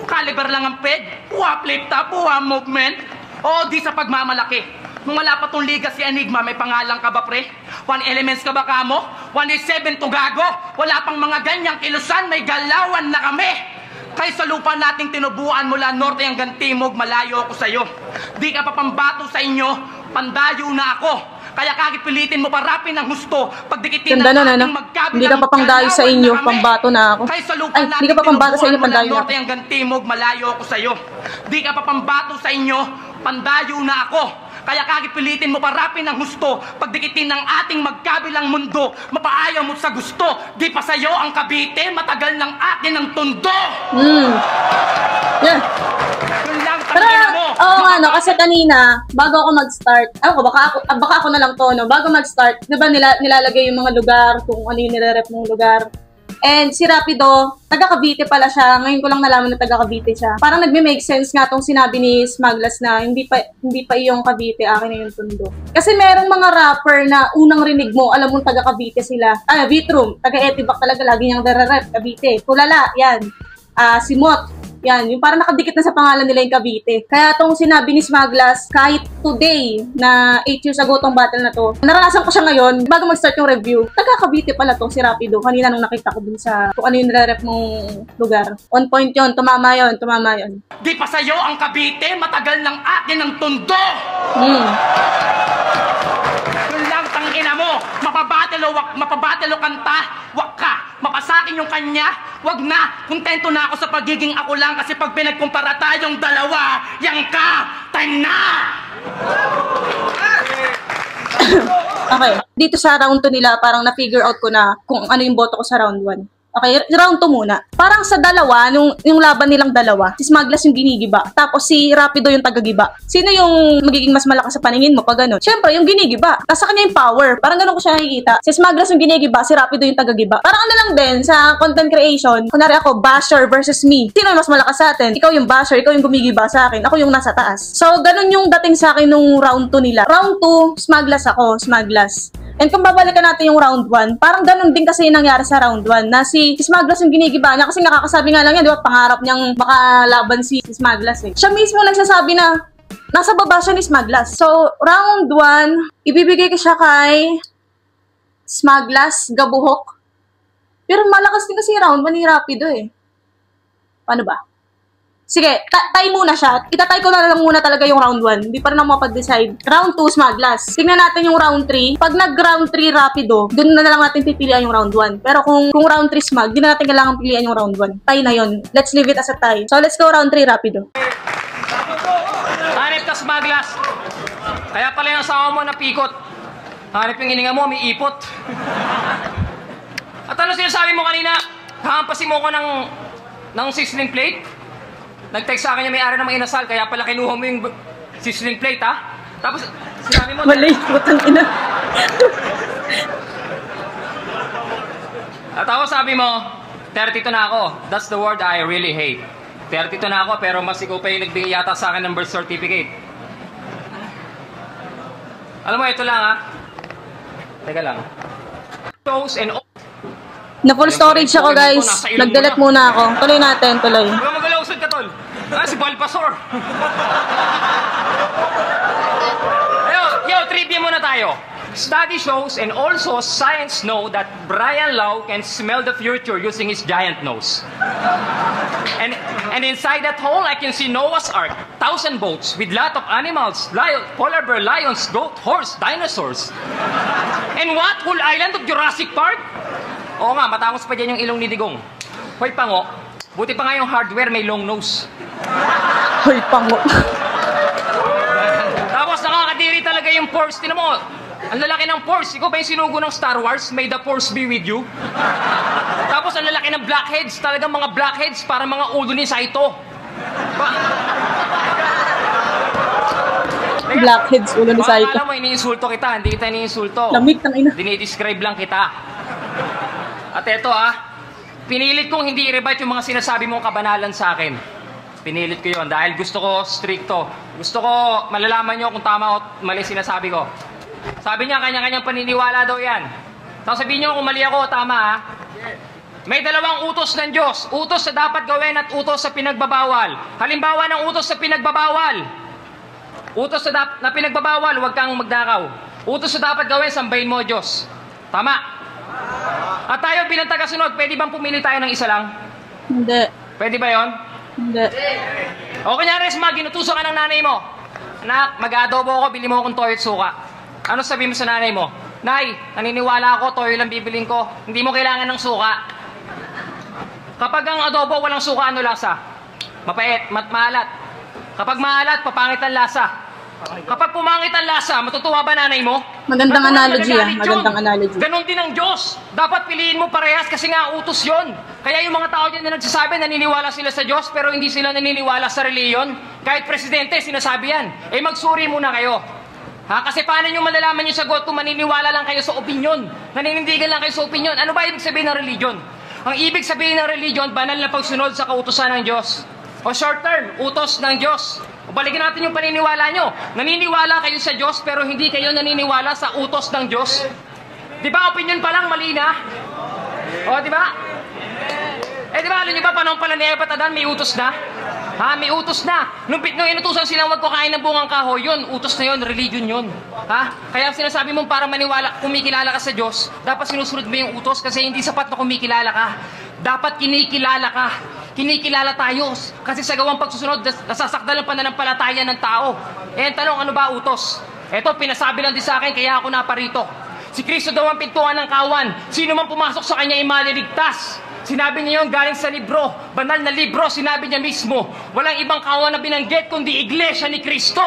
Caliber lang ang peg, puha flip top, puha movement. O di sa pagmamalaki. Nung wala pa tong liga si Enigma, may pangalan ka ba pre? 1 Elements ka ba kamo? 187 to gago? Wala pang mga ganyang kilusan, may galawan na kami. Kaya sa lupa nating tinubuan mula norte hanggang timog, malayo ako sa'yo. Di ka pa pambato sa inyo, pandayo na ako. Kaya kahit pilitin mo parapin ng husto, pagdikitin ng ating magkabilang, hindi ka pa pangdayo sa inyo, pambato na ako. Kaya sa lupa nating hindi ka pa pambato sa inyo, pandayo na norte hanggang timog, malayo ako sa'yo. Di ka pa pambato sa inyo, pandayo na ako. Kaya kahit pilitin mo parapin ng husto, pagdikitin ng ating magkabilang mundo, mapaayaw mo sa gusto, di pa sa'yo ang Cavite, matagal ng atin ang tundo. Yeah. Yun lang, Pero, tangina mo. kasi kanina, bago ako mag-start, baka ako na lang to, bago mag-start, di ba nilalagay yung mga lugar, kung ano yung nire-rep mong lugar. And si Rapido, taga Cavite pala siya. Ngayon ko lang nalaman na taga Cavite siya. Parang nagme-make sense nga tong sinabi ni Smaglas na hindi pa iyong Cavite, akin na yung tundo. Kasi merong mga rapper na unang rinig mo, alam mong taga Cavite sila. Vitroom, taga Etibac talaga, lagi niyang nare-rep, Cavite. Tulala, yan. Simot, yan. Yung parang nakadikit na sa pangalan nila yung Cavite. Kaya tong sinabi ni Smaglas, kahit today, na 8 years ago tong battle na to, naranasan ko siya ngayon, bago mag-start yung review, taga Cavite pala tong si Rapido. Kanina nung nakita ko dun sa kung ano yung nare-rep mong lugar. On point yun, tumama yun. Di pa sa'yo ang Cavite, matagal ng atin ang tundo. Yun lang, tangina mo. Mapabatelo kanta, wag ka. Mapasakin yung kanya, wag na. Kontento na ako sa pagiging ako lang kasi pag pinagkumpara tayong dalawa, yang ka, time na! Okay. Dito sa round 2 nila, parang na-figure out ko na kung ano yung boto ko sa round 1. Okay, round 2 muna. Parang sa dalawa, yung laban nilang dalawa, si Smaglas yung ginigiba, tapos si Rapido yung tagagiba. Sino yung magiging mas malakas sa paningin mo pag ganun? Siyempre, yung ginigiba. Tapos sa kanya yung power. Parang ganun ko siya nakikita. Si Smaglas yung ginigiba, si Rapido yung tagagiba. Parang ano lang din, sa content creation, kunwari ako, basher versus me. Sino mas malakas sa atin? Ikaw yung basher, ikaw yung gumigiba sa akin. Ako yung nasa taas. So, ganun yung dating sa akin nung round 2 nila. Round 2, Smaglas ako, Smaglas. And kung babalikan natin yung round 1, parang ganun din kasi yung nangyari sa round 1 na si Smaglas yung ginigiba niya kasi nakakasabi nga lang yan, di ba? Pangarap niyang makalaban si Smaglas eh. Siya mismo nagsasabi na nasa baba siya ni Smaglas. So, round 1, ibibigay ko siya kay Smaglas, Gabuhok. Pero malakas din kasi round 1 ni Rapido eh. Paano ba? Sige, tie muna siya. Itatay ko na lang muna talaga yung round 1. Hindi pa rin ako mapag-decide. Round 2, Smaglas. Tingnan natin yung round 3. Pag nag-round 3 Rapido, dun na lang natin pipilian yung round 1. Pero kung round 3 Smag, di na natin kailangan pilihan yung round 1. Tie na yun. Let's leave it as a tie. So, let's go round 3 Rapido. Hanip ka Smaglas. Kaya pala yung asawa mo napikot. Hanip yung hininga mo, may ipot. At ano sinasabi mo kanina? Hahampasin mo ko ng sizzling plate? Nag-text sa akin yung may-ari ng mga inasal, kaya pala kinuha mo yung sizzling plate, ha? Tapos, sinabi mo... Malay, putang ina. At ako sabi mo, 32 na ako. That's the word I really hate. 32 na ako, pero mas ikaw pa yung nagbigay yata sa akin ng birth certificate. Alam mo, ito lang, ha? Teka lang. Toes and all. Na full storage ako, guys. Nag-delete muna ako. Tuloy natin, tuloy. Huwag magalusod ka, tol. Si Balpasor. Yo, trivia muna tayo. Study shows and also science know that Brian Lau can smell the future using his giant nose. And inside that hole, I can see Noah's Ark, 1,000 boats with lot of animals, lion, polar bear, lions, goat, horse, dinosaurs. And what? Whole island of Jurassic Park? Oo nga, matangos pa dyan yung ilong ni Digong. Hoy, pango, buti pa nga yung hardware may long nose. Hoy, pango. Tapos nakakadiri talaga yung Force. Tinan mo, ang lalaki ng Force. Ikaw ba yung sinugo ng Star Wars? May the Force be with you? Tapos ang lalaki ng blackheads. Talagang mga blackheads para mga ulo ni Saito. Blackheads, ulo ni Saito. Alam mo, iniinsulto kita. Hindi kita iniinsulto. Lamig ng ina. Dinidescribe lang kita. At eto pinilit kong hindi i-rebut yung mga sinasabi mong kabanalan sa akin. Pinilit ko yon dahil gusto ko stricto. Gusto ko malalaman nyo kung tama o mali sinasabi ko. Sabi niya, kanya-kanyang paniniwala daw yan. Tapos sabihin nyo kung mali ako o tama May dalawang utos ng Diyos. Utos sa dapat gawin at utos sa pinagbabawal. Halimbawa ng utos sa pinagbabawal. Utos na pinagbabawal, huwag kang magdakaw. Utos sa dapat gawin, sambahin mo Diyos. Tama. At tayo bilang tagasunod, pwede bang pumili tayo ng isa lang? Hindi. Pwede ba yon? Hindi. O kunyari, ginutuso ka ng nanay mo. Anak, mag-adobo ako, bili mo akong toyo at suka. Ano sabi mo sa nanay mo? Nay, naniniwala ako, toyo lang bibiling ko. Hindi mo kailangan ng suka. Kapag ang adobo walang suka, ano lasa? Mapait, maalat. Kapag maalat, papangit ang lasa. Kapag pumangit ang lasa, matutuwa ba nanay mo? Magandang analogy Magandang analogy. Ganon din ang Diyos. Dapat piliin mo parehas kasi nga utos yon. Kaya yung mga tao dyan na nagsasabi, naniniwala sila sa Diyos pero hindi sila naniniwala sa reliyon. Kahit presidente, sinasabi yan. Magsuri muna kayo. Kasi paano nyo malalaman yung sagot kung maniniwala lang kayo sa opinyon? Naninindigan lang kayo sa opinyon. Ano ba ibig sabihin ng religion? Ang ibig sabihin ng religion, banal na pagsunod sa kautusan ng Diyos. O short term, utos ng Diyos. O balikin natin yung paniniwala nyo. Naniniwala kayo sa Diyos pero hindi kayo naniniwala sa utos ng Diyos. Di ba opinyon pa lang mali na? O di ba? Di ba alam nyo ba panahon pala ni Eva at Adan may utos na? May utos na. Nung inutusan silang wag ko kain ng bungang kahoy, yun, utos na yun, religion yun. Kaya sinasabi mong para maniwala, kumikilala ka sa Diyos, dapat sinusunod mo yung utos kasi hindi sapat na kumikilala ka. Dapat kinikilala ka. Kinikilala tayo. Kasi sa gawang pagsusunod, nasasakdal ang pananampalataya ng tao. Ang tanong, ano ba utos? Eto, pinasabi lang din sa akin, kaya ako naparito. Si Kristo daw ang pintuan ng kawan. Sino man pumasok sa kanya ay maliligtas. Sinabi niya yun galing sa libro. Banal na libro, sinabi niya mismo. Walang ibang kawan na binanggit kundi iglesia ni Kristo.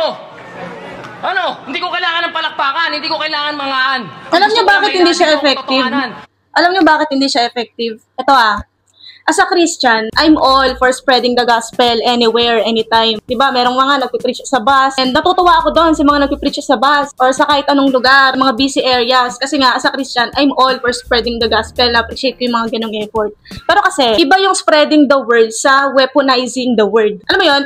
Ano? Hindi ko kailangan ng palakpakan. Hindi ko kailangan mangaan. Alam niyo bakit hindi siya effective? Alam niyo bakit hindi siya effective? Ito as a Christian, I'm all for spreading the gospel anywhere, anytime. Diba, merong mga nagpipreach sa bus. And natutuwa ako doon sa mga nagpipreach sa bus or sa kahit anong lugar, mga busy areas. Kasi nga, as a Christian, I'm all for spreading the gospel. Na-appreciate ko yung mga ganong effort. Pero kasi, iba yung spreading the word sa weaponizing the word. Alam mo yun,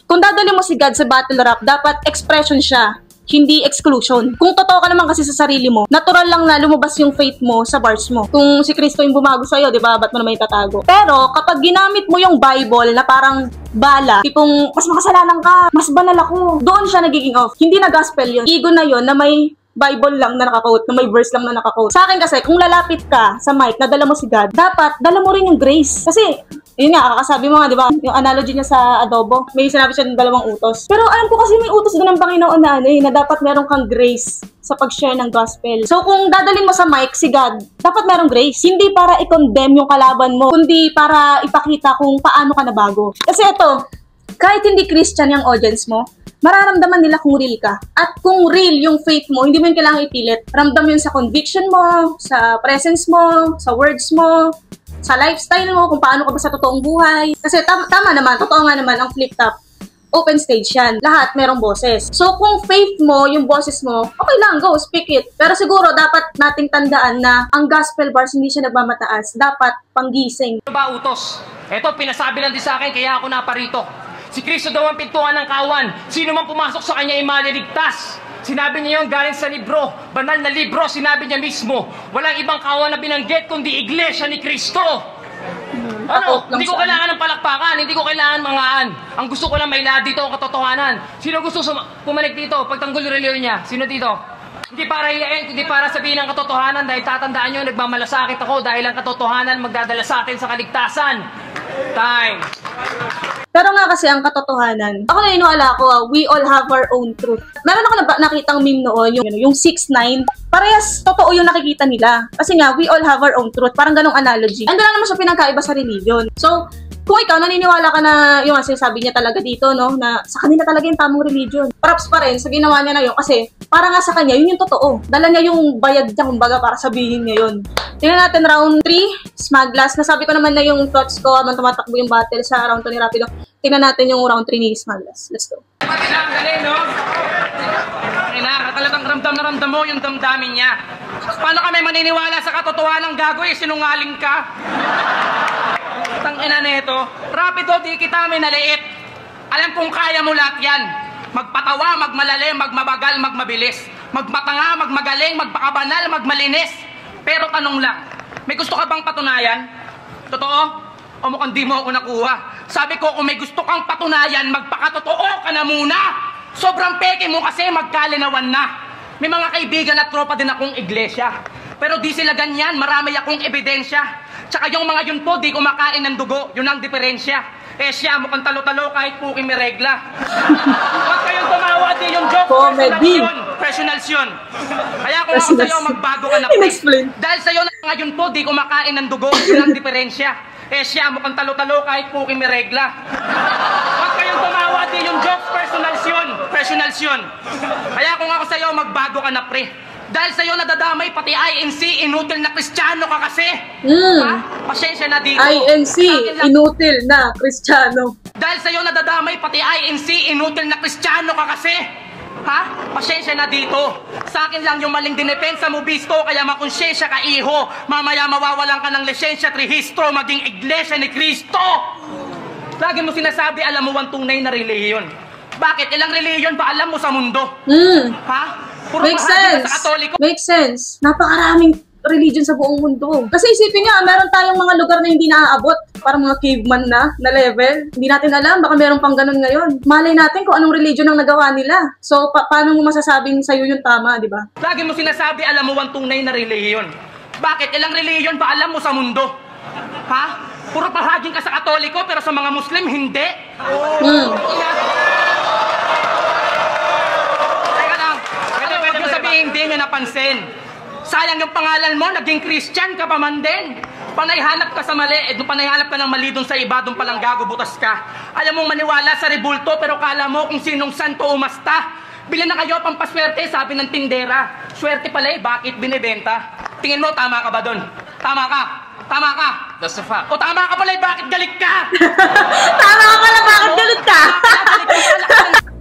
kung dadali mo si God sa battle rap, dapat expression siya. Hindi exclusion. Kung totoo ka naman kasi sa sarili mo, natural lang na lumabas yung faith mo sa bars mo. Kung si Kristo yung bumago sa'yo, di ba? Ba't mo naman itatago? Pero, kapag ginamit mo yung Bible na parang bala, tipong, mas makasalanan ka, mas banal ako, doon siya nagiging off. Hindi na gospel yun. Ego na yun na may Bible lang na naka-quote, na may verse lang na naka-quote. Sa akin kasi, kung lalapit ka sa mic, nadala mo si God, dapat, dala mo rin yung grace. Kasi, yun nga, kakasabi mo nga, di ba? Yung analogy niya sa adobo, may sinabi siya ng dalawang utos. Pero alam ko kasi may utos doon ng Panginoon na dapat meron kang grace sa pag-share ng gospel. So, kung dadalhin mo sa mic si God, dapat merong grace. Hindi para i-condemn yung kalaban mo, kundi para ipakita kung paano ka nabago. Kasi ito, kahit hindi Christian yung audience mo, mararamdaman nila kung real ka. At kung real yung faith mo, hindi mo yung kailangan ipilit. Ramdam yun sa conviction mo, sa presence mo, sa words mo, sa lifestyle mo, kung paano ka ba sa totoong buhay. Kasi tama naman, totoo nga naman, ang flip top, open stage yan. Lahat merong boses. So kung faith mo, yung boses mo, okay lang, go, speak it. Pero siguro dapat nating tandaan na ang gospel bars hindi siya nagmamataas. Dapat panggising. Ano ba utos? Eto, pinasabi lang din sa akin, kaya ako naparito. Si Kristo daw ang pintuan ng kawan. Sino man pumasok sa kanya ay maliligtas. Sinabi niya yun galing sa libro. Banal na libro, sinabi niya mismo. Walang ibang kawan na binanggit kundi iglesia ni Kristo. Ano? Takot lang Hindi ko sa- kailangan ng palakpakan, hindi ko kailangan mangaan. Ang gusto ko lang may lahat dito ang katotohanan. Sino gusto pumalik dito, pagtanggol yung reliyon niya? Sino dito? Hindi para hiyain, kundi para sabihin ang katotohanan dahil tatandaan nyo, nagmamalasakit ako dahil ang katotohanan magdadala sa atin sa kaligtasan. Time. Pero nga kasi ang katotohanan, ako naniniwala ako, we all have our own truth. Meron ako nakitang meme noon, yung 6ix9ine, parehas totoo yung nakikita nila. Kasi nga, we all have our own truth. Parang ganong analogy. Ando lang naman siya pinagkaiba sa religion. So, kung ikaw naniniwala ka na yung sinasabi niya talaga dito, no, na sa kanila talaga yung tamang religion. Props pa rin sa ginawa niya na yun kasi para nga sa kanya, yun yung totoo. Dala niya yung bayad niya, kumbaga, para sabihin niya yun. Tingnan natin round 3, Smaglas. Nasabi ko naman na yung thoughts ko habang tumatakbo yung battle sa round 2 ni Rapido. Tingnan natin yung round 3 ni Smaglas. Let's go. Galing, no? Kailangan, talagang ramdam na ramdam mo yung damdamin niya. Paano kami maniniwala sa katotohanan ng gago eh? Sinungaling ka? Tangina nito. Rapido, di kita minaliit. Alam kong kaya mo lahat yan. Magpatawa, magmalalim, magmabagal, magmabilis. Magmatanga, magmagaling, magpakabanal, magmalinis. Pero tanong lang, may gusto ka bang patunayan? Totoo? O mukhang di mo ako nakuha? Sabi ko, kung may gusto kang patunayan, magpakatotoo ka na muna. Sobrang peke mo kasi magkalinawan na. May mga kaibigan at tropa din akong iglesia. Pero di sila ganyan, marami akong ebidensya. Tsaka yung mga yun po, di kumakain ng dugo. Yun ang diferensya. Eh siya, mukhang talo-talo kahit puking may regla. Huwag kayong tumawa, di yung joke. Comedy. Professionals yun. Kaya kung ako sa'yo, magbago ka na pre. Inexplain. Dahil sa'yo na ngayon po, di kumakain ng dugo. Yun ang diferensya. Eh siya, mukhang talo-talo kahit puking may regla. Huwag kayong tumawa, di yung jokes. Professionals yun. Professionals yun. Kaya kung ako sa'yo, magbago ka na pre. Dahil sa'yo nadadamay, pati INC, inutil na Kristiyano ka kasi. Ha? Pasensya na dito. INC, inutil na Kristiyano. Dahil sa'yo nadadamay, pati INC, inutil na Kristiyano ka kasi. Ha? Pasensya na dito. Sa akin lang yung maling dinepensa mo, bisto, kaya makonsensya ka, iho. Mamaya mawawalan ka ng lisensya, trihistro, maging iglesia ni Kristo. Lagi mo sinasabi, alam mo ang tunay na reliyon. Bakit? Ilang reliyon ba alam mo sa mundo? Ha? Puro Makes bahagi sense. na sa Katoliko. Makes sense. Napakaraming religion sa buong mundo. Kasi isipin nyo, meron tayong mga lugar na hindi naaabot. Parang mga caveman na level. Hindi natin alam, baka meron pang ganun ngayon. Malay natin kung anong religion ang nagawa nila. So, paano mo masasabing sa'yo yung tama, di ba? Lagi mo sinasabi, alam mo ang tunay na reliyon. Bakit? Ilang reliyon ba alam mo sa mundo? Ha? Puro bahaging ka sa Katoliko, pero sa mga Muslim, hindi. Teka lang. Pwede mo sabihin, hindi nyo napansin. Sayang yung pangalan mo, naging Christian ka pa man din. Panayhanap ka sa mali, panayhanap ka ng mali dun sa iba, dun palang gago, butas ka. Ayaw mong maniwala sa rebulto, pero kala mo kung sinong santo umasta. Bilhin na kayo pampaswerte, sabi ng tindera. Swerte pala bakit binibenta? Tingin mo, tama ka ba dun? Tama ka? Tama ka? That's a fact. O tama ka pala bakit galit ka? Tama ka pala, bakit galit ka?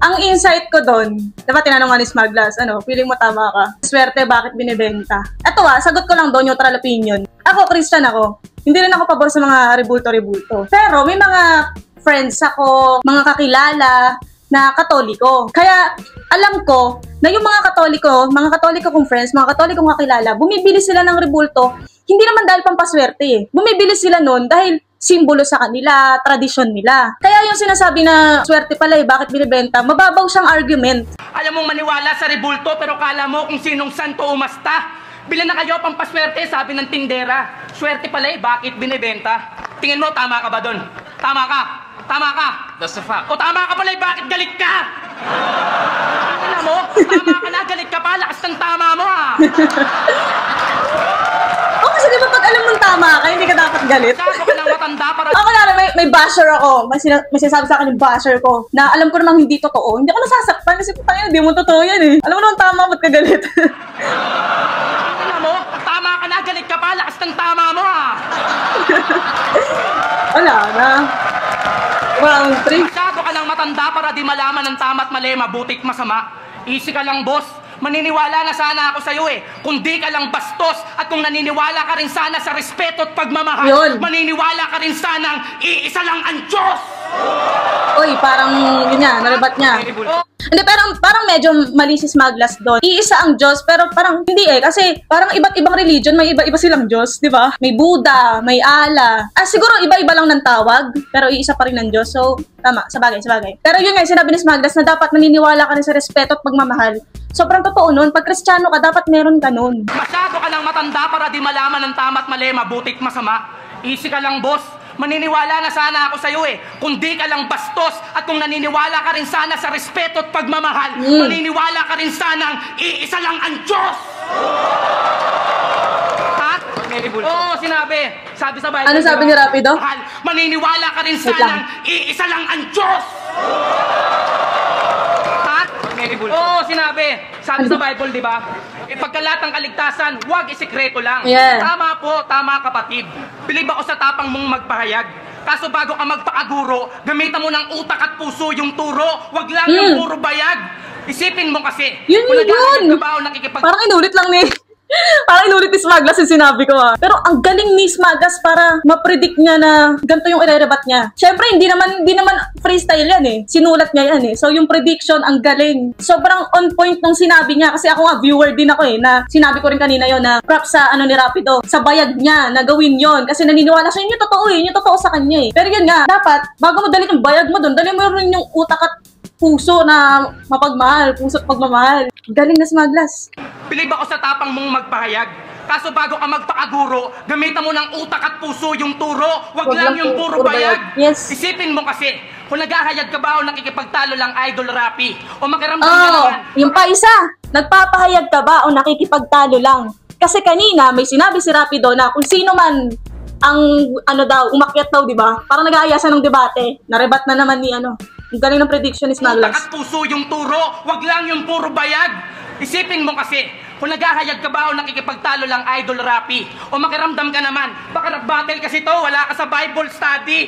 Ang insight ko doon, diba tinanong nga ni Smaglas, feeling mo tama ka? Swerte, bakit binibenta? Eto sagot ko lang doon, neutral opinion. Ako, Christian ako. Hindi rin ako pabor sa mga rebulto-rebulto. Pero may mga friends ako, mga kakilala na Katoliko. Kaya alam ko na yung mga Katoliko kong friends, mga Katolikong kakilala, bumibili sila ng rebulto, hindi naman dahil pampaswerte eh. Bumibili sila noon dahil simbolo sa kanila, tradisyon nila. Kaya yung sinasabi na swerte pala bakit binibenta, mababaw siyang argument. Ayaw mong maniwala sa rebulto, pero kala mo kung sinong santo umasta. Bilhin na kayo pampaswerte, sabi ng tindera. Swerte pala bakit binibenta? Tingin mo, tama ka ba dun? Tama ka? Tama ka? That's a fact. O tama ka pala bakit galit ka? Alam mo, tama ka na, galit ka pa, lakas ng tama mo Kasi di ba pag alam mong tama ka, hindi ka dapat galit? Gago ka ng matanda para... Ako na, may basher ako. May sinasabi sa akin yung basher ko na alam ko namang hindi totoo. Hindi ako nasasaktan kasi putang ina, hindi mo totoo yan eh. Alam mo naman tama, ba't ka galit? Alam mo, tama ka na, galit ka pa, lakas ng tama mo Wala na. Round 3. Masyado ka ng matanda para di malaman ng tama at mali, mabutik masama. Easy ka lang, boss. Maniniwala na sana ako sa'yo kung di ka lang bastos at kung naniniwala ka rin sana sa respeto at pagmamahal, Yun. maniniwala ka rin sanang iisa lang ang Diyos! Uy, parang yun niya, nalabat niya. Hindi, parang medyo mali si Smaglas doon. Iisa ang Diyos, pero parang hindi kasi parang iba't ibang religion, may iba-iba silang Diyos, di ba? May Buddha, may Allah. Siguro iba-iba lang ng tawag, pero iisa pa rin ng Diyos. So, tama, sabagay. Pero yun nga, sinabi ni Smaglas na dapat naniniwala ka rin sa respeto at pagmamahal. Sobrang totoo nun. Pag Kristiyano ka, dapat meron ka nun. Masyado ka lang matanda para di malaman ng tama at mali, mabutit masama. Easy ka lang, boss. Maniniwala na sana ako sa'yo kung di ka lang bastos at kung naniniwala ka rin sana sa respeto at pagmamahal, maniniwala ka rin sanang iisa lang ang Diyos! Ha? Oo, sinabi. Sabi sa Bible. Ano sabi ni Rapido? Maniniwala ka rin sanang iisa lang ang Diyos! Ha? Oo, sinabi. Sabi sa Bible, di ba? Pagkalat ng kaligtasan, huwag isikreto lang. Yeah. Tama po, tama kapatid. Bilib ako sa tapang mong magpahayag. Kaso bago ka magpaaguro, gamitan mo ng utak at puso yung turo. Huwag lang yung puro bayag. Isipin mo kasi. Yun. Parang inulit lang ni... Parang inulit ni Smaglas yung sinabi ko Pero ang galing ni Smaglas para ma-predict niya na ganito yung irerebat niya. Siyempre, hindi naman freestyle yan Sinulat niya yan So yung prediction, ang galing. Sobrang on point nung sinabi niya. Kasi ako nga, viewer din ako na sinabi ko rin kanina yon na props sa ni Rapido. Sa bayag niya, na gawin yon Kasi naniniwala sa inyo, totoo yung totoo sa kanya Pero yun nga, dapat, bago mo dalhin yung bayag mo doon, dalhin mo rin yung utak at puso na mapagmahal, puso at pagmamahal. Galing na Smaglas. Bilib ako sa tapang mong magpahayag. Kaso bago ka magpaaguro, gamitan mo ng utak at puso yung turo. Huwag lang yung puro bayag. Yes. Isipin mo kasi, kung naghahayag ka ba o nakikipagtalo lang Idol Rapi, o makiramdam ka naman. Yung pa isa, nagpapahayag ka ba o nakikipagtalo lang? Kasi kanina, may sinabi si Rapido na kung sino man ang umakyat daw, di ba? Parang nag-aayasan ng debate. Narebat na naman ni Ang galing ng prediction ni Smaglas. Utak at puso yung turo, wag lang yung puro bayag. Isipin mo kasi, kung naghahayag ka ba o nakikipagtalo lang Idol Rapi, o makiramdam ka naman, baka nag-battle kasi to, wala ka sa Bible study.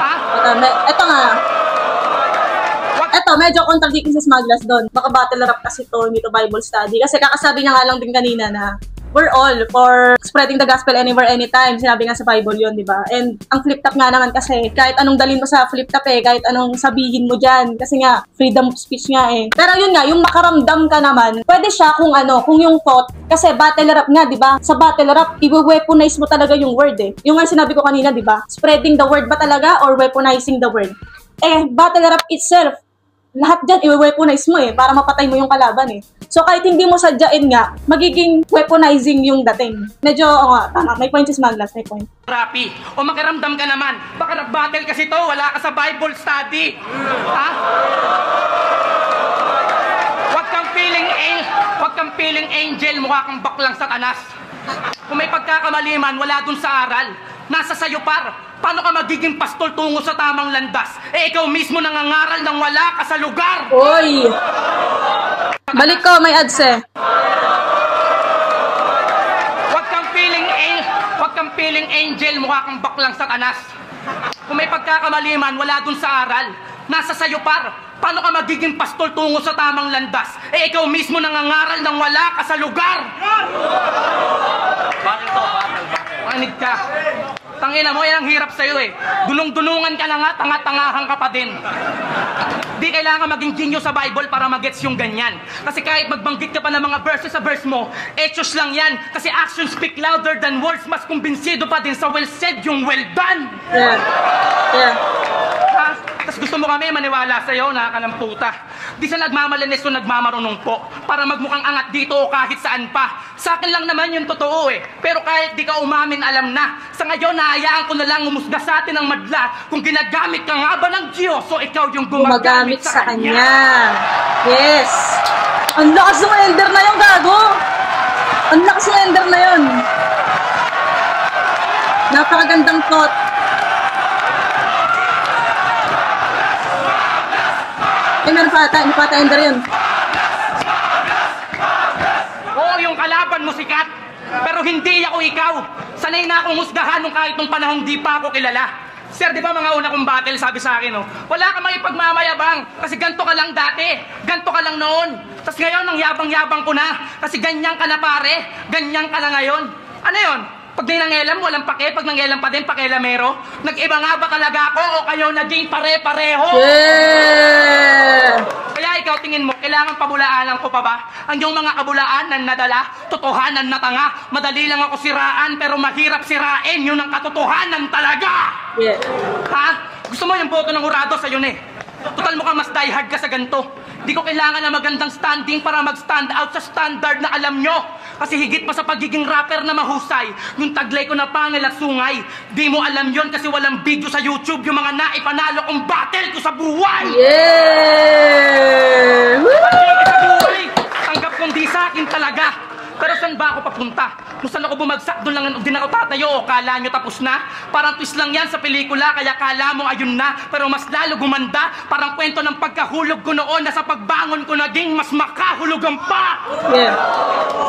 Ha? Ito nga. Ito, medyo contradicting si Smaglas doon. Baka battle rap kasi to, hindi to Bible study. Kasi kakasabi niya nga lang din kanina na we're all for spreading the gospel anywhere, anytime. Sinabi nga sa Bible yun, di ba? And ang flip top nga naman kasi, kahit anong dalhin mo sa flip top kahit anong sabihin mo dyan. Kasi nga, freedom of speech nga Pero yun nga, yung makaramdam ka naman, pwede siya kung yung thought. Kasi battle rap nga, di ba? Sa battle rap, i-weaponize mo talaga yung word Yung nga sinabi ko kanina, di ba? Spreading the word ba talaga or weaponizing the word? Battle rap itself, lahat dyan i-weaponize mo para mapatay mo yung kalaban So kahit hindi mo sadyain nga, magiging weaponizing yung dating. Medyo, tama, may point si Smaglas, may point. Rapi, o makiramdam ka naman, baka nag-battle kasi to, wala ka sa Bible study. Ha? Huwag kang feeling angel, mukha kang baklang satanas. Kung may pagkakamaliman, wala dun sa aral. Nasa sayo par. Paano ka magiging pastol tungo sa tamang landas? Ikaw mismo nangangaral nang wala ka sa lugar! Oy! Balik ko, may ads Huwag kang feeling angel, mukha kang baklang satanas. Kung may pagkakamaliman, wala dun sa aral. Nasa sayo par. Paano ka magiging pastol tungo sa tamang landas? Ikaw mismo nangangaral nang wala ka sa lugar! Panig ka. Tangina mo, yan ang hirap sa'yo Dunong-dunungan ka na nga, tanga-tangahan ka pa din. Di kailangan maging genius sa Bible para magets yung ganyan. Kasi kahit magbanggit ka pa ng mga verses sa verse mo, etos lang yan. Kasi actions speak louder than words. Mas kumbinsido pa din sa well said yung well done. Yeah. Ha? Tapos gusto mo kami maniwala sa'yo, nakakalamputa. Di sa nagmamalinis o nagmamarunong po. Para magmukhang angat dito o kahit saan pa. Sa akin lang naman yung totoo Pero kahit di ka umamin, alam na. Sa ngayon, nahayaan ko na lang umusga sa atin ng madla. Kung ginagamit ka nga ba ng Diyos o ikaw yung gumagamit sa Kanya. Yes. Ang lakas ng ender na yung gago. Ang lakas ng ender na yun. Napakagandang thought. Meron pa ata, hindi pa ata ender yun. Oo, yung kalaban mo sikat. Pero hindi ako ikaw. Sanay na akong husgahan nung kahit nung panahong di pa ako kilala. Sir, di ba mga una kong battle, sabi sa akin, wala ka maipagmamayabang kasi ganto ka lang dati, ganto ka lang noon. Tapos ngayon, ang yabang-yabang ko na kasi ganyan ka na pare, ganyan ka na ngayon. Ano yon? Pag di nangelam, walang pake. Pag nangelam pa din, pakelamero. Nag-iba nga ba talaga ako o kayo naging pare-pareho? Yeah! Kaya ikaw ikaw tingin mo, kailangan pabulaanan ko pa ba? Ang iyong mga kabulaanan na dala, totohanan na tanga. Madali lang ako siraan, pero mahirap sirain. Yun ang katotohanan talaga! Yeah. Ha? Gusto mo yung boto ng hurado sa'yo eh. Total mukhang mas diehard ka sa ganito. Di ko kailangan na magandang standing para mag-stand out sa standard na alam nyo. Kasi higit pa sa pagiging rapper na mahusay, yung taglay ko na pangil at sungay. Di mo alam yon kasi walang video sa YouTube yung mga naipanalo kong battle ko sa buhay! Yeah! Battle ko sa buhay! Tanggap kong di sa akin talaga. Pero saan ba ako papunta? Kung saan ako bumagsak, doon lang din ako tatayo. O kala nyo tapos na? Parang twist lang yan sa pelikula, kaya kala mo ayun na. Pero mas lalo gumanda. Parang kwento ng pagkahulog ko noon na sa pagbangon ko naging mas makahulugan pa. Yeah.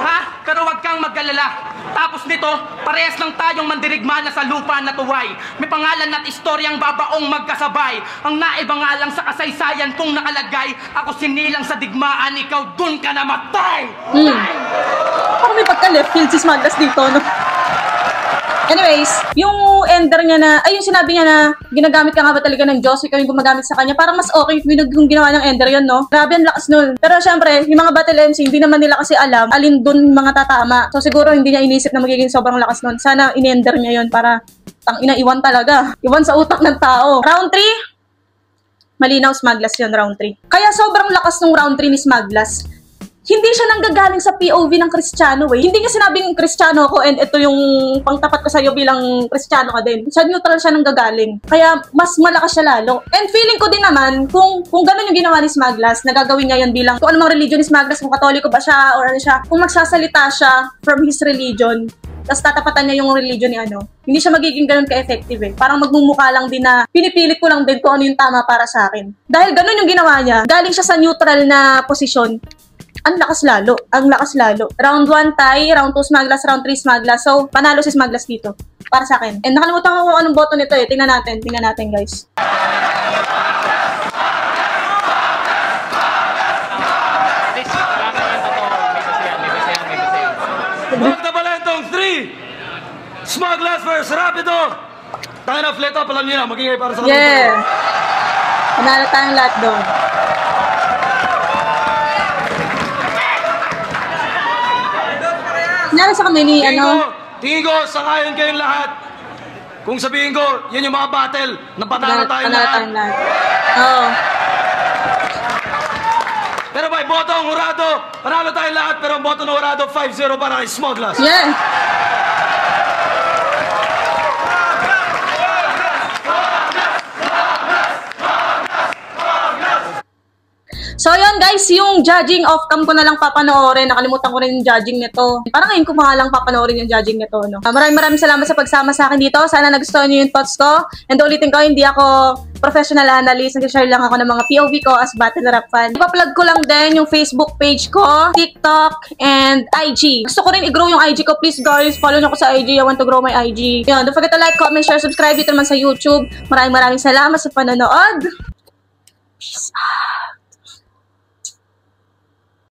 Ha? Pero wag kang mag-alala. Tapos nito, parehas lang tayong mandirigma na sa lupa na tuway. May pangalan at istoryang babaong magkasabay. Ang naiba nga lang sa kasaysayan kong nakalagay. Ako sinilang sa digmaan, ikaw dun ka namatay. Parang may pagka-left field si Smaglas dito, no? Anyways, yung ender niya na, ay yung sinabi niya na ginagamit ka nga ba talaga ng Diyos, ikaw yung gumagamit sa kanya, parang mas okay yung ginawa ng ender yun, no? Grabe ang lakas nun. Pero syempre, yung mga battle MC, hindi naman nila kasi alam alin dun mga tatama. So siguro hindi niya inisip na magiging sobrang lakas nun. Sana in-ender niya yun para inaiwan talaga. Iwan sa utak ng tao. Round 3, malinaw Smaglas yun, round 3. Kaya sobrang lakas ng round 3 ni Smaglas. Hindi siya nanggagaling sa POV ng Kristiyano eh. Hindi niya sinabing Kristiyano ako and ito yung pangtapat ko sa'yo bilang Kristiyano ka din. Sa neutral siya nanggagaling. Kaya mas malakas siya lalo. And feeling ko din naman, kung ganun yung ginawa ni Smaglas, nagagawin niya yun bilang kung anong religion ni Smaglas, kung Katoliko ba siya or ano siya, kung magsasalita siya from his religion, tapos tatapatan niya yung religion ni ano, hindi siya magiging ganun ka-effective eh. Parang magmumukha lang din na pinipilit ko lang din kung ano yung tama para sa akin. Dahil ganun yung ginawa niya, galing siya sa neutral na posisyon, ang lakas lalo. Round 1 tie, round 2 Smaglas, round 3 Smaglas. So, panalo si Smaglas dito. Para sa akin. And nakalimutan ko kung anong boto nito eh. Tingnan natin guys. Volta Balentong 3! Smaglas vs. Rapido! Tayo na, flat up, alam niyo na, magiging para sa Yeah! Panalo tayong lahat doon. Nangyari sa kami ni Tingin ko, sangayon kayong lahat. Kung sabihin ko, yan yung mga battle, na panalo tayong lahat. Oo. Pero by botong hurado, panalo tayong lahat, pero ang boto ng hurado, 5-0 para kay Smaglas. Yeah! So yun guys, yung judging off-cam ko na lang papanoorin. Nakalimutan ko rin yung judging nito. Parang ngayon ko mga lang papanoorin yung judging nito. No? Maraming salamat sa pagsama sa akin dito. Sana nagustuhan niyo yung thoughts ko. And ulitin ko, hindi ako professional analyst. Nag-share lang ako ng mga POV ko as battle rap fan. Ipa-plug ko lang din yung Facebook page ko, TikTok, and IG. Gusto ko rin i-grow yung IG ko. Please guys, follow nyo ko sa IG. I want to grow my IG. Yun, don't forget to like, comment, share, subscribe dito naman sa YouTube. Maraming salamat sa panonood. Peace out.